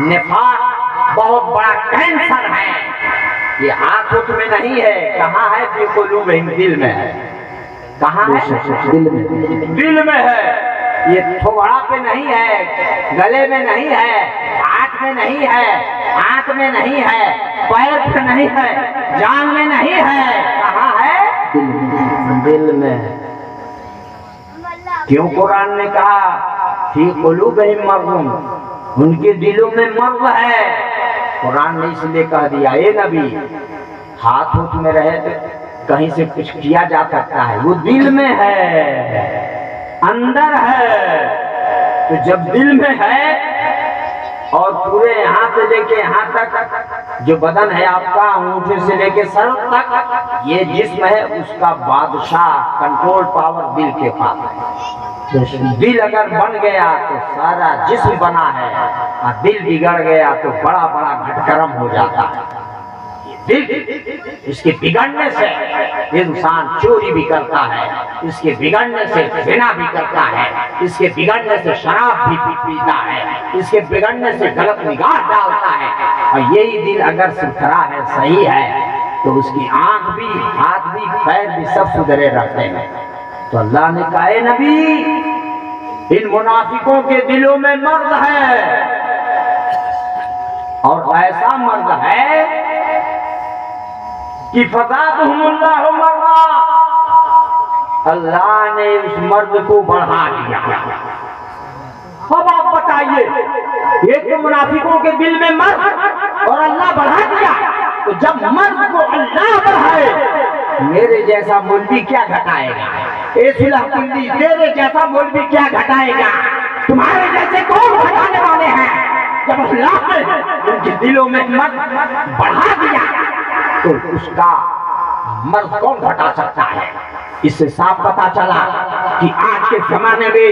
نفاق بہت بڑا کینسر ہے, یہ ہاتھ اٹھ میں نہیں ہے, کہاں ہے, فی قلوبہم, دل میں ہے. کہاں ہے, دل میں ہے. یہ تھوڑا پہ نہیں ہے, گلے میں نہیں ہے, ہاتھ میں نہیں ہے, آنکھ میں نہیں ہے, پیر پہ نہیں ہے, جان میں نہیں ہے, کہاں ہے, دل میں. کیوں قرآن نے کہا فی قلوبہم مرض, ان کے دلوں میں مرض ہے. قرآن نے اس لیے کہہ دیا, اے نبی ہاتھ ہوت میں رہے تو کہیں سے کچھ کیا جا سکتا ہے, وہ دل میں ہے. اندر ہے، تو جب دل میں ہے اور پورے یہاں سے لے کے یہاں تک جو بدن ہے آپ کا، انگوٹھے سے لے کے سر تک یہ جسم ہے، اس کا بادشاہ کنٹرول پاور دل کے پاس ہے۔ دل اگر بن گیا تو سارا جسم بنا ہے، اور دل بگڑ گیا تو بڑا بڑا گھٹکرم ہو جاتا ہے۔ دل اس کے بگڑنے سے انسان چوری بھی کرتا ہے، اس کے بگڑنے سے زنا بھی کرتا ہے، اس کے بگڑنے سے شراب بھی پیتا ہے، اس کے بگڑنے سے غلط نگاہ ڈالتا ہے۔ اور یہی دل اگر ستھرا ہے، صحیح ہے، تو اس کی آنکھ بھی، ہاتھ بھی، پیر بھی سب سدھرے رہتے ہیں۔ تو اللہ نے کہا اے نبی، ان منافقوں کے دلوں میں مرض ہے، اور ایسا مرض ہے کہ فزادہم اللہ مرضا، اللہ نے اس مرض کو بڑھا دیا۔ اب آپ بتائیے، ایک تو منافقوں کے دل میں مرض اور اللہ بڑھا دیا، تو جب مرض کو اللہ بڑھائے، میرے جیسا مولوی کیا گھٹائے گا؟ اے صلح کلی، تیرے جیسا مولوی کیا گھٹائے گا؟ تمہارے جیسے کون گھٹانے والے ہیں؟ جب اللہ نے ان کے دلوں میں مرض بڑھا دیا تو اس کا مرض کون گھٹا سکتا ہے؟ اس سے صاف پتا چلا کہ آج کے زمانے میں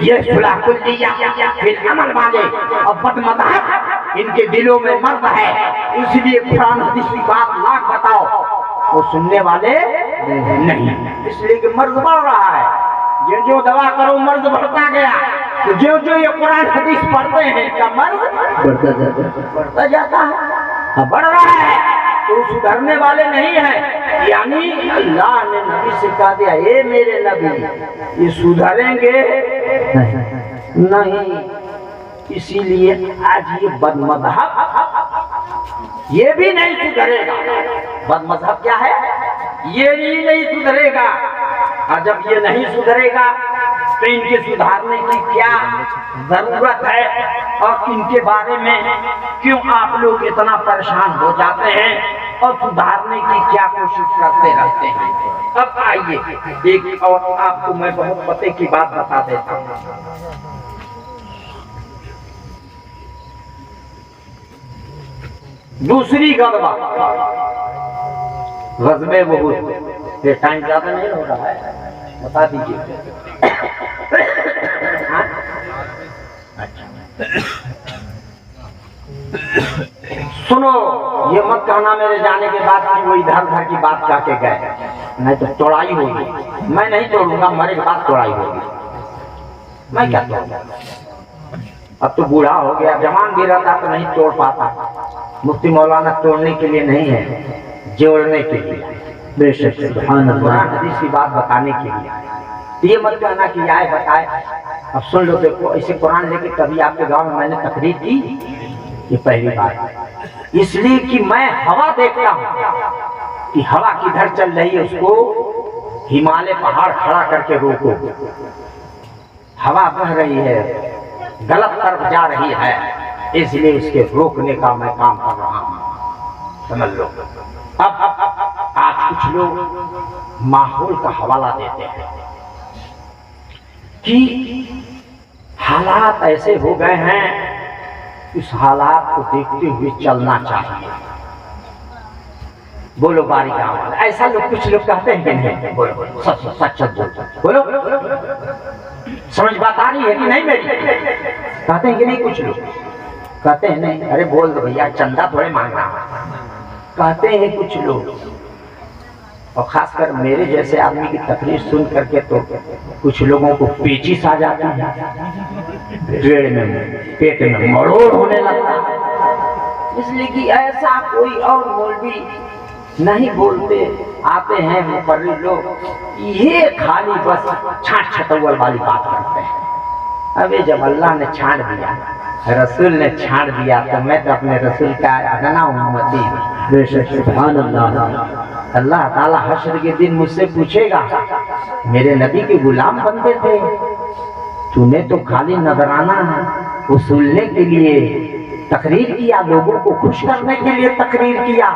یہ صلح کلیہ فی العمل والے اور بد مذہب، ان کے دلوں میں مرض ہے، اس لیے قرآن حدیث کی بات لاکھ بتاؤ وہ سننے والے نہیں، اس لیے کہ مرض بڑھ رہا ہے۔ جو جو دوا کرو مرض بڑھتا گیا، تو جو جو یہ قرآن حدیث پڑھتے ہیں ان کا مرض بڑھتا جاتا ہے، بڑھ رہا ہے، تو سدھرنے والے نہیں ہیں۔ یعنی اللہ نے نبی سے کہا دیا اے میرے نبی، یہ سدھریں گے نہیں، اسی لیے آج یہ بد مذہب یہ بھی نہیں سدھرے گا۔ بد مذہب کیا ہے؟ یہ بھی نہیں سدھرے گا، اور جب یہ نہیں سدھرے گا تو ان کے سدھارنے کی کیا ضرورت ہے، اور ان کے بارے میں کیوں آپ لوگ اتنا پریشان ہو جاتے ہیں اور سدھارنے کی کیا کوشش کرتے رہتے ہیں؟ اب آئیے ایک اور آپ کو میں بہت پتے کی بات بتا دیتا ہوں۔ دوسری غزوہ، غزوہ احد، یہ ٹائم زیادہ نہیں ہو رہا ہے، بتا دیجیے۔ سنو، یہ مت کہنا میرے جانے کے بعد کہ وہ ادھر ادھر کی بات کہہ کے گئے، نہیں تو توڑائی ہوگی۔ میں نہیں توڑوں گا، مرے کے بعد توڑائی ہوگی۔ میں کیا توڑوں گا؟ اب تو بوڑھا ہو گیا، جوان بھی رہتا تو نہیں توڑ پاتا۔ مفتی مولانا توڑنے کے لیے نہیں ہے، جوڑنے کے لیے، بے شک سبحان اللہ، قرآن حدیث کی بات بتانے کے لیے۔ یہ مت کہنا کہ آئے بتائے۔ اب سن لو، دیکھو اسے قرآن لے کے کبھی آپ کے گاؤں میں نے تقریر کی، یہ پہلی بات، اس لیے کہ میں ہوا دیکھتا ہوں کہ ہوا کدھر چل رہی ہے، اس کو ہمالیہ پہاڑ کھڑا کر کے روکو۔ ہوا بہ رہی ہے، غلط طرف جا رہی ہے، اس لیے اس کے روکنے کا میں کام کر رہا ہوں، سمجھ لو۔ اب آج کچھ لوگ ماحول کا حوالہ دیتے ہیں کہ حالات ایسے ہو گئے ہیں، اس حالات کو دیکھتے ہوئے چلنا چاہیے۔ بولو باری کا عمل، ایسا لوگ کچھ لوگ کہتے ہیں کہ نہیں؟ بولو سچ سچ بولو، سمجھ بات آ رہی ہے کہ نہیں میری؟ کہتے ہیں کہ نہیں؟ کچھ لوگ کہتے ہیں نہیں، ارے بول دو بھیا، چندہ تھوڑے مانگنا، کہتے ہیں کچھ لوگ۔ اور خاص کر میرے جیسے آدمی کی تقریر سن کر کے تو کچھ لوگوں کو پیچیس آ جاتی ہے، ریڑھ میں، پیٹ میں مروڑ ہونے لگتا ہے، اس لیے کہ ایسا کوئی اور مولوی نہیں بولتے۔ آتے ہیں مقرر لوگ، یہ خالی بس چھانٹ چھتول والی بات کرتے ہیں۔ ابھی جب اللہ نے چھانٹ دیا، رسول نے چھانٹ دیا، تو میں تو اپنے رسول کا ادنا امتی ہوں، بے شک سبحان اللہ۔ اللہ تعالیٰ حشر کے دن مجھ سے پوچھے گا، میرے نبی کے غلام بنتے تھے، تو نے تو خالی نظرانہ وصولنے کے لیے تقریر کیا, لوگوں کو خوش کرنے کے لیے تقریر کیا,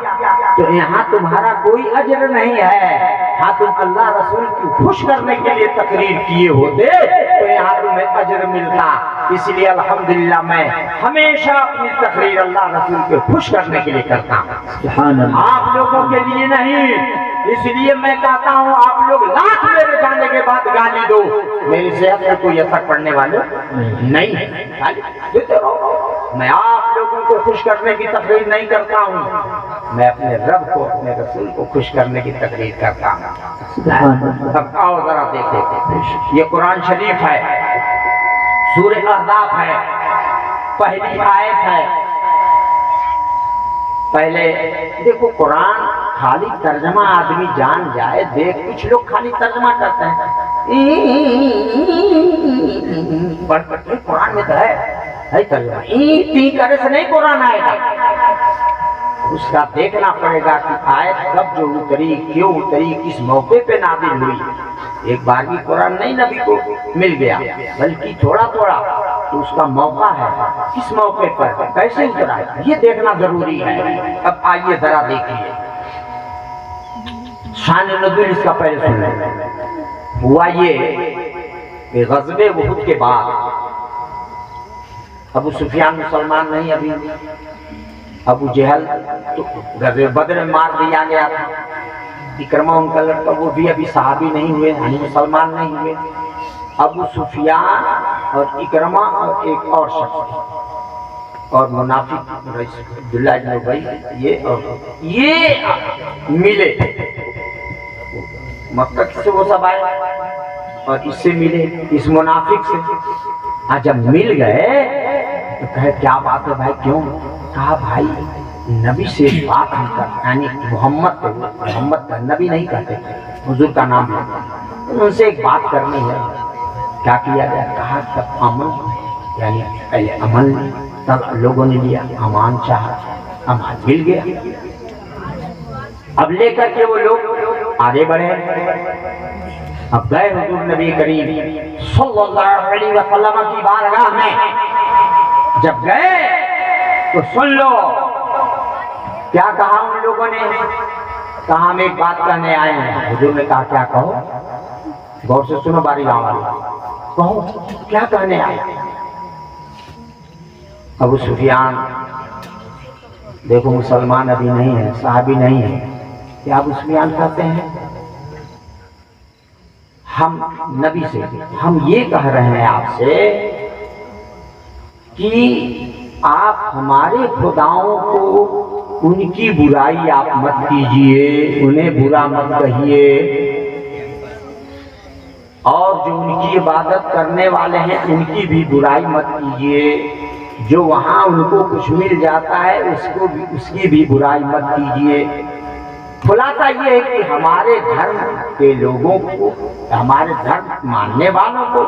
تو یہاں تمہارا کوئی اجر نہیں ہے. ہاں تم اللہ رسول کی خوش کرنے کے لیے تقریر کیے ہوتے تو یہاں تمہیں اجر ملتا. اس لیے الحمدللہ میں ہمیشہ اپنی تقریر اللہ رسول کے خوش کرنے کے لیے کرتا ہوں, آپ لوگوں کے لیے نہیں. اس لیے میں کہتا ہوں آپ لوگ لاکھ میرے جانے کے بعد گالی دو, میری صحت پر کوئی اثر پڑنے والے نہیں ہے. میں آپ لوگوں کو خوش کرنے کی تقریر نہیں کرتا ہوں, میں اپنے رب کو, اپنے رسول کو خوش کرنے کی تقریر کرتا ہوں. اب آؤ ذرا دیکھو, یہ قرآن شریف ہے, سورہ احزاب ہے, پہلی آیت ہے. پہلے دیکھو قرآن خالی ترجمہ آدمی جان جائے, دیکھ کچھ لوگ خالی ترجمہ کرتے ہیں, پڑھ پڑھ قرآن میں تو ہے ترجمہ, تی کرے سے نہیں قرآن آئے گا. اس کا دیکھنا پڑے گا کہ آیت کب جو اتری, کیوں اتری, کس موقع پہ نازل ہوئی. ایک بار بھی قرآن نہیں نبی کو مل گیا, بلکہ تھوڑا تھوڑا, تو اس کا موقع ہے, کس موقع پر کیسے اترا ہے, یہ دیکھنا ضروری ہے. اب آئیے ذرا دیکھیے شان نزول اس کا پہلے سن لیں. ہوا یہ کہ غزوہ احد کے بعد ابو سفیان مسلمان نہیں, ابھی ابو جہل تو غزوہ بدر میں مار دیا گیا تھا. اکرمہ ان کا لڑکا وہ بھی ابھی صحابی نہیں ہوئے, یعنی مسلمان نہیں ہوئے. ابو سفیان اور اکرمہ اور ایک اور شخص اور منافق عبداللہ بن ابی, یہ ملے مکہ سے, وہ سب آئے اور اس سے ملے, اس منافق سے. جب مل گئے تو کہے کیا بات ہے بھائی, کیوں؟ کہا بھائی نبی سے بات نہیں کرتے, یعنی محمد کا نبی نہیں کہتے, حضور کا نام لیتے, ان سے ایک بات کرنی ہے. کیا کیا جائے؟ کہا تب امن, یعنی پہلے امن, تب لوگوں نے لیا امان چاہا, امان مل گیا. اب لے کر کے وہ لوگ آگے بڑھے. اب گئے حضور نبی کریم صلی اللہ علیہ وسلم کی بارگاہ میں. جب گئے تو سن لو کیا کہا ان لوگوں نے. کہا ہم ایک بات کہنے آئے ہیں. حضور نے کہا کیا کہو, غور سے سنو باری گاؤں والے, کہو کیا کہنے آئے. ابو سفیان دیکھو مسلمان ابھی نہیں ہے, صحابی نہیں ہے, کیا ابو سفیان کہتے ہیں ہم نبی سے, ہم یہ کہہ رہے ہیں آپ سے کہ آپ ہمارے خداؤں کو ان کی برائی آپ مت کیجئے, انہیں برا مت کہیے, اور جو ان کی عبادت کرنے والے ہیں ان کی بھی برائی مت کیجئے. جو وہاں ان کو کچھ مل جاتا ہے اس کی بھی برائی مت کیجئے. خلاصہ یہ ہے کہ ہمارے دھرم کے لوگوں کو, ہمارے دھرم ماننے والوں کو,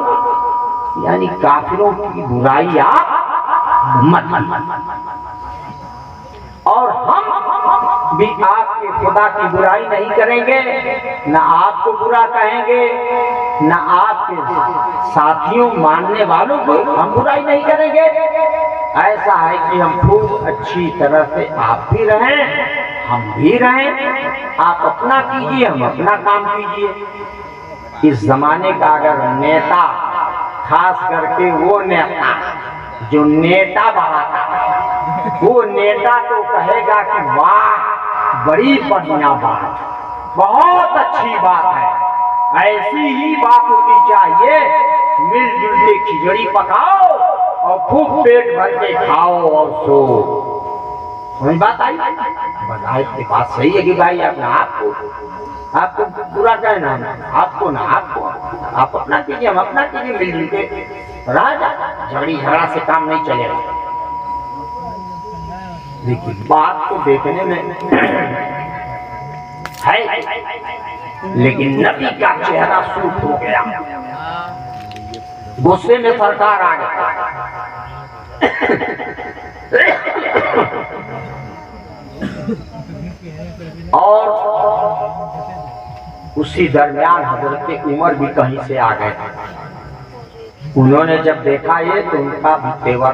یعنی کافروں کی برائی آپ مت کیجئے, اور ہم بھی آپ کے خدا کی برائی نہیں کریں گے, نہ آپ کو برا کہیں گے, نہ آپ کے ساتھیوں ماننے والوں کو ہم برائی نہیں کریں گے. ایسا ہے کہ ہم خوب اچھی طرح سے آپ بھی رہیں, ہم بھی رہیں, آپ اپنا کیجئے, ہم اپنا کام کیجئے. اس زمانے کا اگر نیتا, خاص کر کے وہ نیتا جو نیتا بہاتا ہے, وہ نیتا تو کہے گا کہ واہ بڑی بڑھیا بات, بہت اچھی بات ہے, ایسی ہی بات ہونی چاہیے. مل جل کے کھچڑی پکاؤ اور خوب پیٹ بھر کے کھاؤ اور سو. سمجھ بات آئی؟ بات صحیح ہے کہ بھائی آپ کو برا کہنا, آپ کو نہ, آپ اپنا کیجئے, ہم اپنا کیجئے, مل جل کے رہ جا. جھگڑی جھگڑا سے کام نہیں چلے گا. لیکن بات کو دیکھنے میں ہے, لیکن نبی کا چہرہ سرخ ہو گیا, غصے میں سرکار آ گیا. اور اسی درمیان حضرت عمر بھی کہیں سے آ گئے. انہوں نے جب دیکھا یہ تو ان کا بھی تیور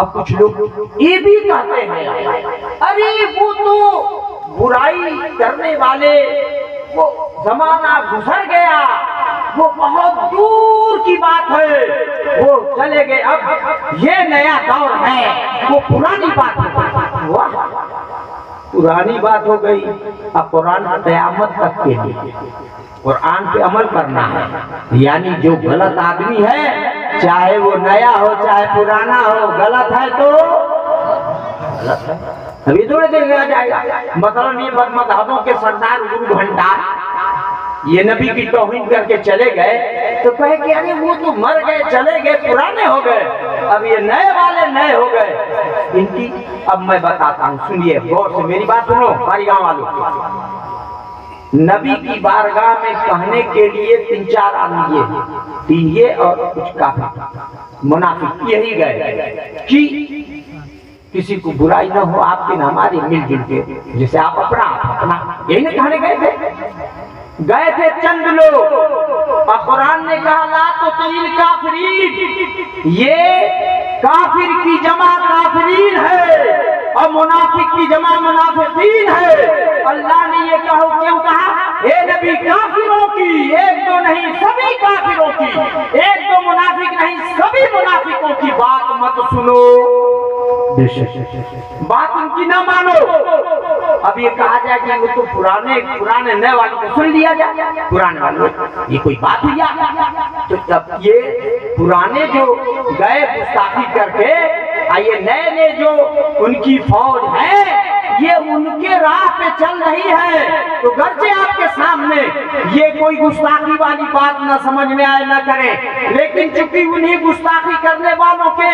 اب کچھ لوگ یہ بھی کہتے ہیں ارے وہ تو برائی کرنے والے وہ زمانہ گزر گیا، وہ بہت دور کی بات ہے، وہ چلے گئے، اب یہ نیا دور ہے، وہ پرانی بات ہے۔ واہ، پرانی بات ہو گئی۔ اب قرآن قیامت تک کے لیے قرآن پہ عمل کرنا ہے، یعنی جو غلط آدمی ہے چاہے وہ نیا ہو چاہے پرانا ہو، غلط ہے تو غلط ہے، ابھی تھوڑے دیر میں آ جائے گا۔ مثلاً یہ بد مذہبوں کے سردار گرو گھنٹا یہ نبی کی توہین کر کے چلے گئے تو کہے کہ ارے وہ تو مر گئے، چلے گئے، پرانے ہو گئے، اب یہ نئے والے نئے ہو گئے۔ ان کی اب میں بتاتا ہوں، سنیے غور سے میری بات سنو ہماری گاؤں والوں۔ نبی کی بارگاہ میں کہنے کے لیے 3-4 آدمی یہ، 3 یہ اور کچھ کافر منافق یہی گئے کہ کسی کو برائی نہ ہو آپ کے نہ ہمارے، مل جل کے جیسے آپ اپنا یہی نہ کہنے گئے تھے چند لوگ، اور قرآن نے کہا لا تطیع الکافرین، یہ کافر کی جمع کافرین ہے اور منافق کی جمع منافقین ہے۔ اللہ نے یہ کیوں کہا؟ اے نبی کافروں کی ایک دو نہیں سبھی کافروں کی، ایک دو منافق نہیں سبھی منافقوں کی بات مت سنو، بات ان کی نہ مانو۔ اب یہ کہا جائے کہ وہ تو پرانے نئے والوں کو سن لیا جائے، پرانے والوں یہ کوئی بات ہوئی؟ تو جب یہ پرانے جو گئے گستاخی کر کے، آئیے نئے جو ان کی فوج ہے یہ ان کے راہ پہ چل رہی ہے، تو گرچہ آپ کے سامنے یہ کوئی گستاخی والی بات نہ سمجھ میں آئے نہ کرے، لیکن چونکہ انہیں گستاخی کرنے والوں کے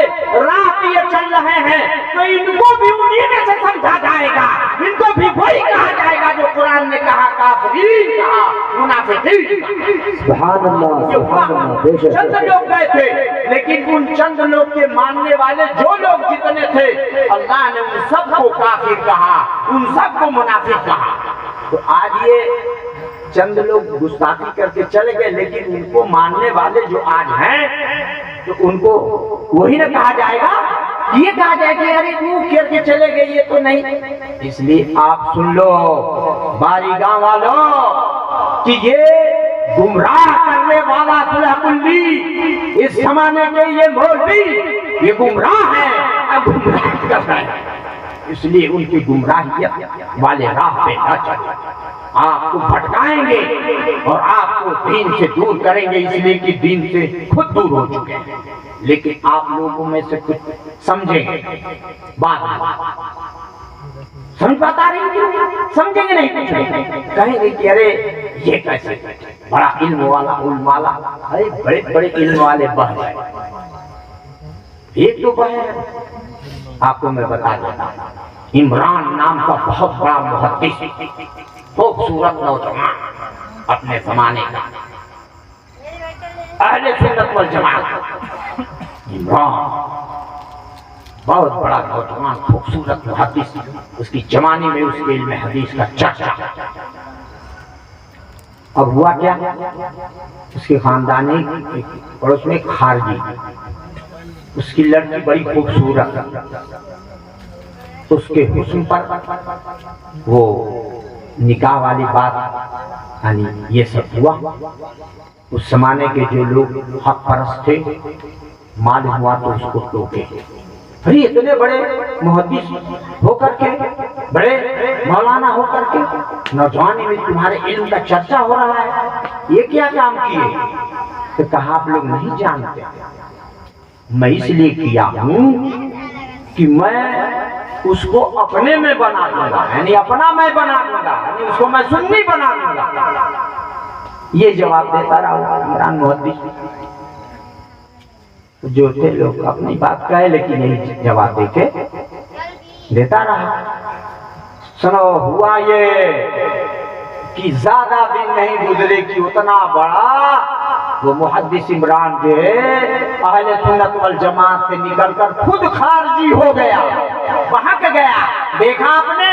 راہ پہ یہ چل رہے ہیں تو ان کو بھی انہیں میں سے سمجھا جائے گا، ان کو بھی وہی کہا جائے گا جو قرآن نے کہا، کافرین کہا، منافقین۔ سبحان اللہ، سبحان اللہ، بے شک۔ چند لوگ گئے تھے، لیکن ان چند لوگ کے ماننے والے جو لوگ جتنے تھے اللہ نے ان سب کو کافر کہا، ان سب کو منافق کہا۔ تو آج یہ چند لوگ گستاخی کر کے چلے گئے، لیکن ان کو ماننے والے جو آج ہیں تو ان کو وہی نہ کہا جائے گا، یہ کہا جائے کہ ارے وہ کر کے چلے گئے یہ تو نہیں۔ اس لیے آپ سن لو باری گاؤں والوں کہ یہ گمراہ کرنے والا کلی اس زمانے کے یہ مولوی یہ گمراہ ہے، اب گمراہ کر رہے ہیں، اس لیے ان کی گمراہیت والے راہ پہ نہ چلیں، آپ کو بھٹکائیں گے اور آپ کو دین سے دور کریں گے، اس لیے کہ دین سے خود دور ہو چکے ہیں۔ لیکن آپ لوگوں میں سے کچھ سمجھیں گے بات، سمجھ بات آ رہی ہے؟ سمجھیں گے نہیں، کہیں گے کہ ارے یہ کیسے بڑا علم والا ارے بڑے بڑے علم والے بہرے ایک تو بہرے آپ کو میں بتا دیتا ہوں، عمران نام کا بہت بڑا محدث، خوبصورت نوجوان اپنے زمانے کا، اہل سنت والجماعت، عمران بہت بڑا نوجوان خوبصورت محدث، اس کی جوانی میں اس کے علم حدیث کا چرچا۔ اب ہوا کیا، اس کے خاندانی اور اس میں خارجی، اس کی لڑکی بڑی خوبصورت، اس کے حسن پر وہ نکاح والی بات یعنی یہ سب ہوا۔ اس زمانے کے جو لوگ حق پرست تھے معلوم ہوا تو اس کو ٹوکے، ارے اتنے بڑے محدث ہو کر کے، بڑے مولانا ہو کر کے نوجوانی میں تمہارے علم کا چرچا ہو رہا ہے، یہ کیا کام کیے؟ تو کہا آپ لوگ نہیں جانتے، میں اس لیے کیا ہوں کہ میں اس کو اپنے میں بنا دوں گا، یعنی اپنا میں بنا دوں گا، یعنی اس کو میں سنی بنا دوں گا۔ یہ جواب دیتا رہا عمران محدث، جو تھے لوگ اپنی بات کہے لیکن یہی جواب دے کے دیتا رہا۔ سنو ہوا یہ کہ زیادہ دن نہیں گزرے کہ اتنا بڑا وہ محدث عمران جو ہے اہل سنت والجماعت سے نکل کر خود خارجی ہو گیا، بہک گیا۔ دیکھا آپ نے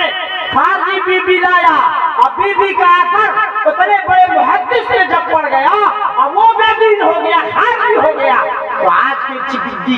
خارجی بی بی لایا، اب بی بی کا اثر اتنے بڑے محدث سے جب پڑ گیا اب وہ بے دین ہو گیا، خارجی ہو گیا۔ تو آج کے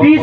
30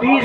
30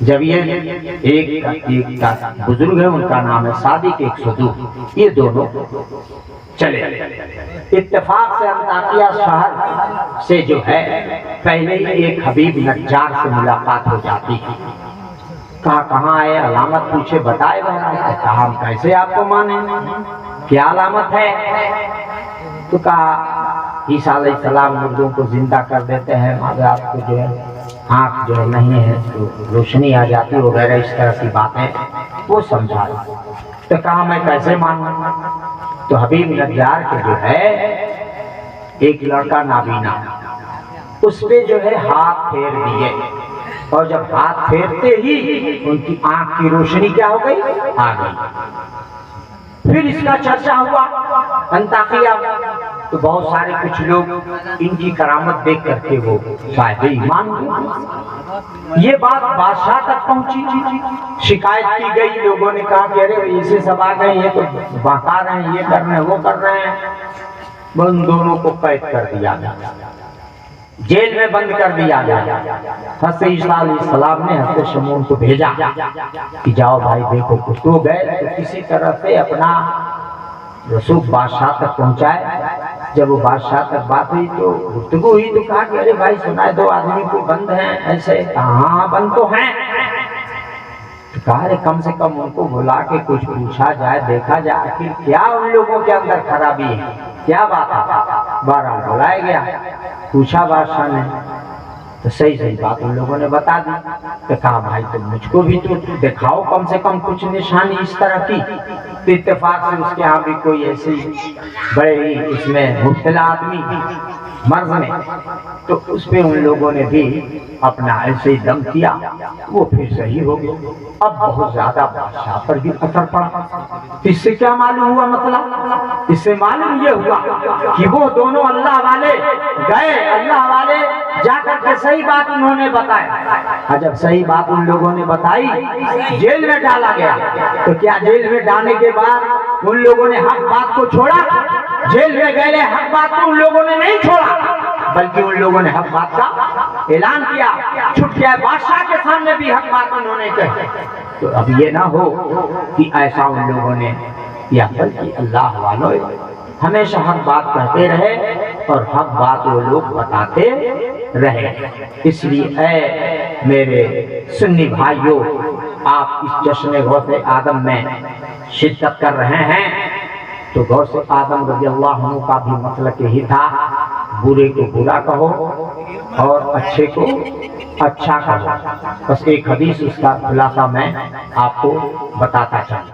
جب یہ ایک کا بزرگ ہے، ان کا نام ہے صادق 102، یہ دونوں چلے اتفاق سے انطاکیہ شہر سے جو ہے پہلے ایک حبیب نجار سے ملاقات ہو جاتی ہے۔ کہا کہاں آئے، علامت پوچھے، بتائے گا؟ کہا ہم کیسے آپ کو مانیں، کیا علامت ہے؟ تو کہا عیسیٰ علیہ السلام مردوں کو زندہ کر دیتے ہیں، مگر آپ کو جو ہے آنکھ جو نہیں ہے تو روشنی آ جاتی وغیرہ اس طرح کی باتیں وہ سمجھا۔ تو کہا میں کیسے مانوں؟ تو حبیب نجار کے جو ہے ایک لڑکا نابینا، اس پہ جو ہے ہاتھ پھیر دیے، اور جب ہاتھ پھیرتے ہی ان کی آنکھ کی روشنی کیا ہو گئی، آ گئی۔ پھر اس کا چرچا ہوا انطاکیہ، تو بہت سارے کچھ لوگ ان کی کرامت دیکھ کر کے وہ صاحب ایمان ہوئے۔ یہ بات بادشاہ تک پہنچی، شکایت کی گئی، لوگوں نے کہا کہ ارے اسے سب آ گئے، یہ تو بہکا رہے ہیں، یہ کر رہے ہیں، وہ کر رہے ہیں۔ ان دونوں کو قید کر دیا گیا، جیل میں بند کر دیا گیا۔ حضرت عیسیٰ علیہ السلام نے حضرت شمعون کو بھیجا کہ جاؤ بھائی دیکھو کچھ تو گئے، تو کسی طرح سے اپنا رسول بادشاہ تک پہنچائے۔ جب وہ بادشاہ تک بات ہوئی تو گفتگو ہوئی، تو کہا کہ ارے بھائی سنا ہے 2 آدمی کو بند ہیں ایسے؟ ہاں بند تو ہیں۔ تو کہا ارے کم سے کم ان کو بلا کے کچھ پوچھا جائے، دیکھا جائے کہ کیا ان لوگوں کے اندر خرابی ہے، کیا بات ہے۔ بہرحال بلایا گیا، پوچھا بادشاہ نے، تو صحیح بات ان لوگوں نے بتا دی۔ تو کہا بھائی تم مجھ کو بھی تو دکھاؤ کم سے کم کچھ نشانی اس طرح کی۔ تو اتفاق سے اس کے ہاں بھی کوئی ایسی بڑے ہی اس میں مبتلا آدمی مرض میں، تو اس پہ ان لوگوں نے بھی اپنا ایسے ہی دم کیا، وہ پھر صحیح ہو گیا۔ اب بہت زیادہ بادشاہ پر بھی اثر پڑا۔ اس سے کیا معلوم ہوا مسئلہ؟ اس سے معلوم یہ ہوا کہ وہ دونوں اللہ والے گئے، اللہ والے جا کر کے صحیح بات انہوں نے بتایا۔ جب صحیح بات ان لوگوں نے بتائی، جیل میں ڈالا گیا۔ تو کیا جیل میں ڈالنے کے بعد ان لوگوں نے حق بات کو چھوڑا؟ جیل میں گئے حق بات کو ان لوگوں نے نہیں چھوڑا، بلکہ ان لوگوں نے حق بات کا اعلان کیا، چھٹ گیا، بادشاہ کے سامنے بھی حق بات انہوں نے کہی۔ تو اب یہ نہ ہو کہ ایسا ان لوگوں نے کیا، بلکہ اللہ والوں ہمیشہ حق بات کہتے رہے اور حق بات وہ لوگ بتاتے رہے۔ اس لیے اے میرے سنی بھائیوں، آپ اس جشن غوث آدم میں شرکت کر رہے ہیں، تو غوث آدم رضی اللہ عنہ کا بھی مسلک یہی تھا، برے کو برا کہو اور اچھے کو اچھا کہو۔ بس ایک حدیث اس کا خلاصہ میں آپ کو بتاتا چاہوں۔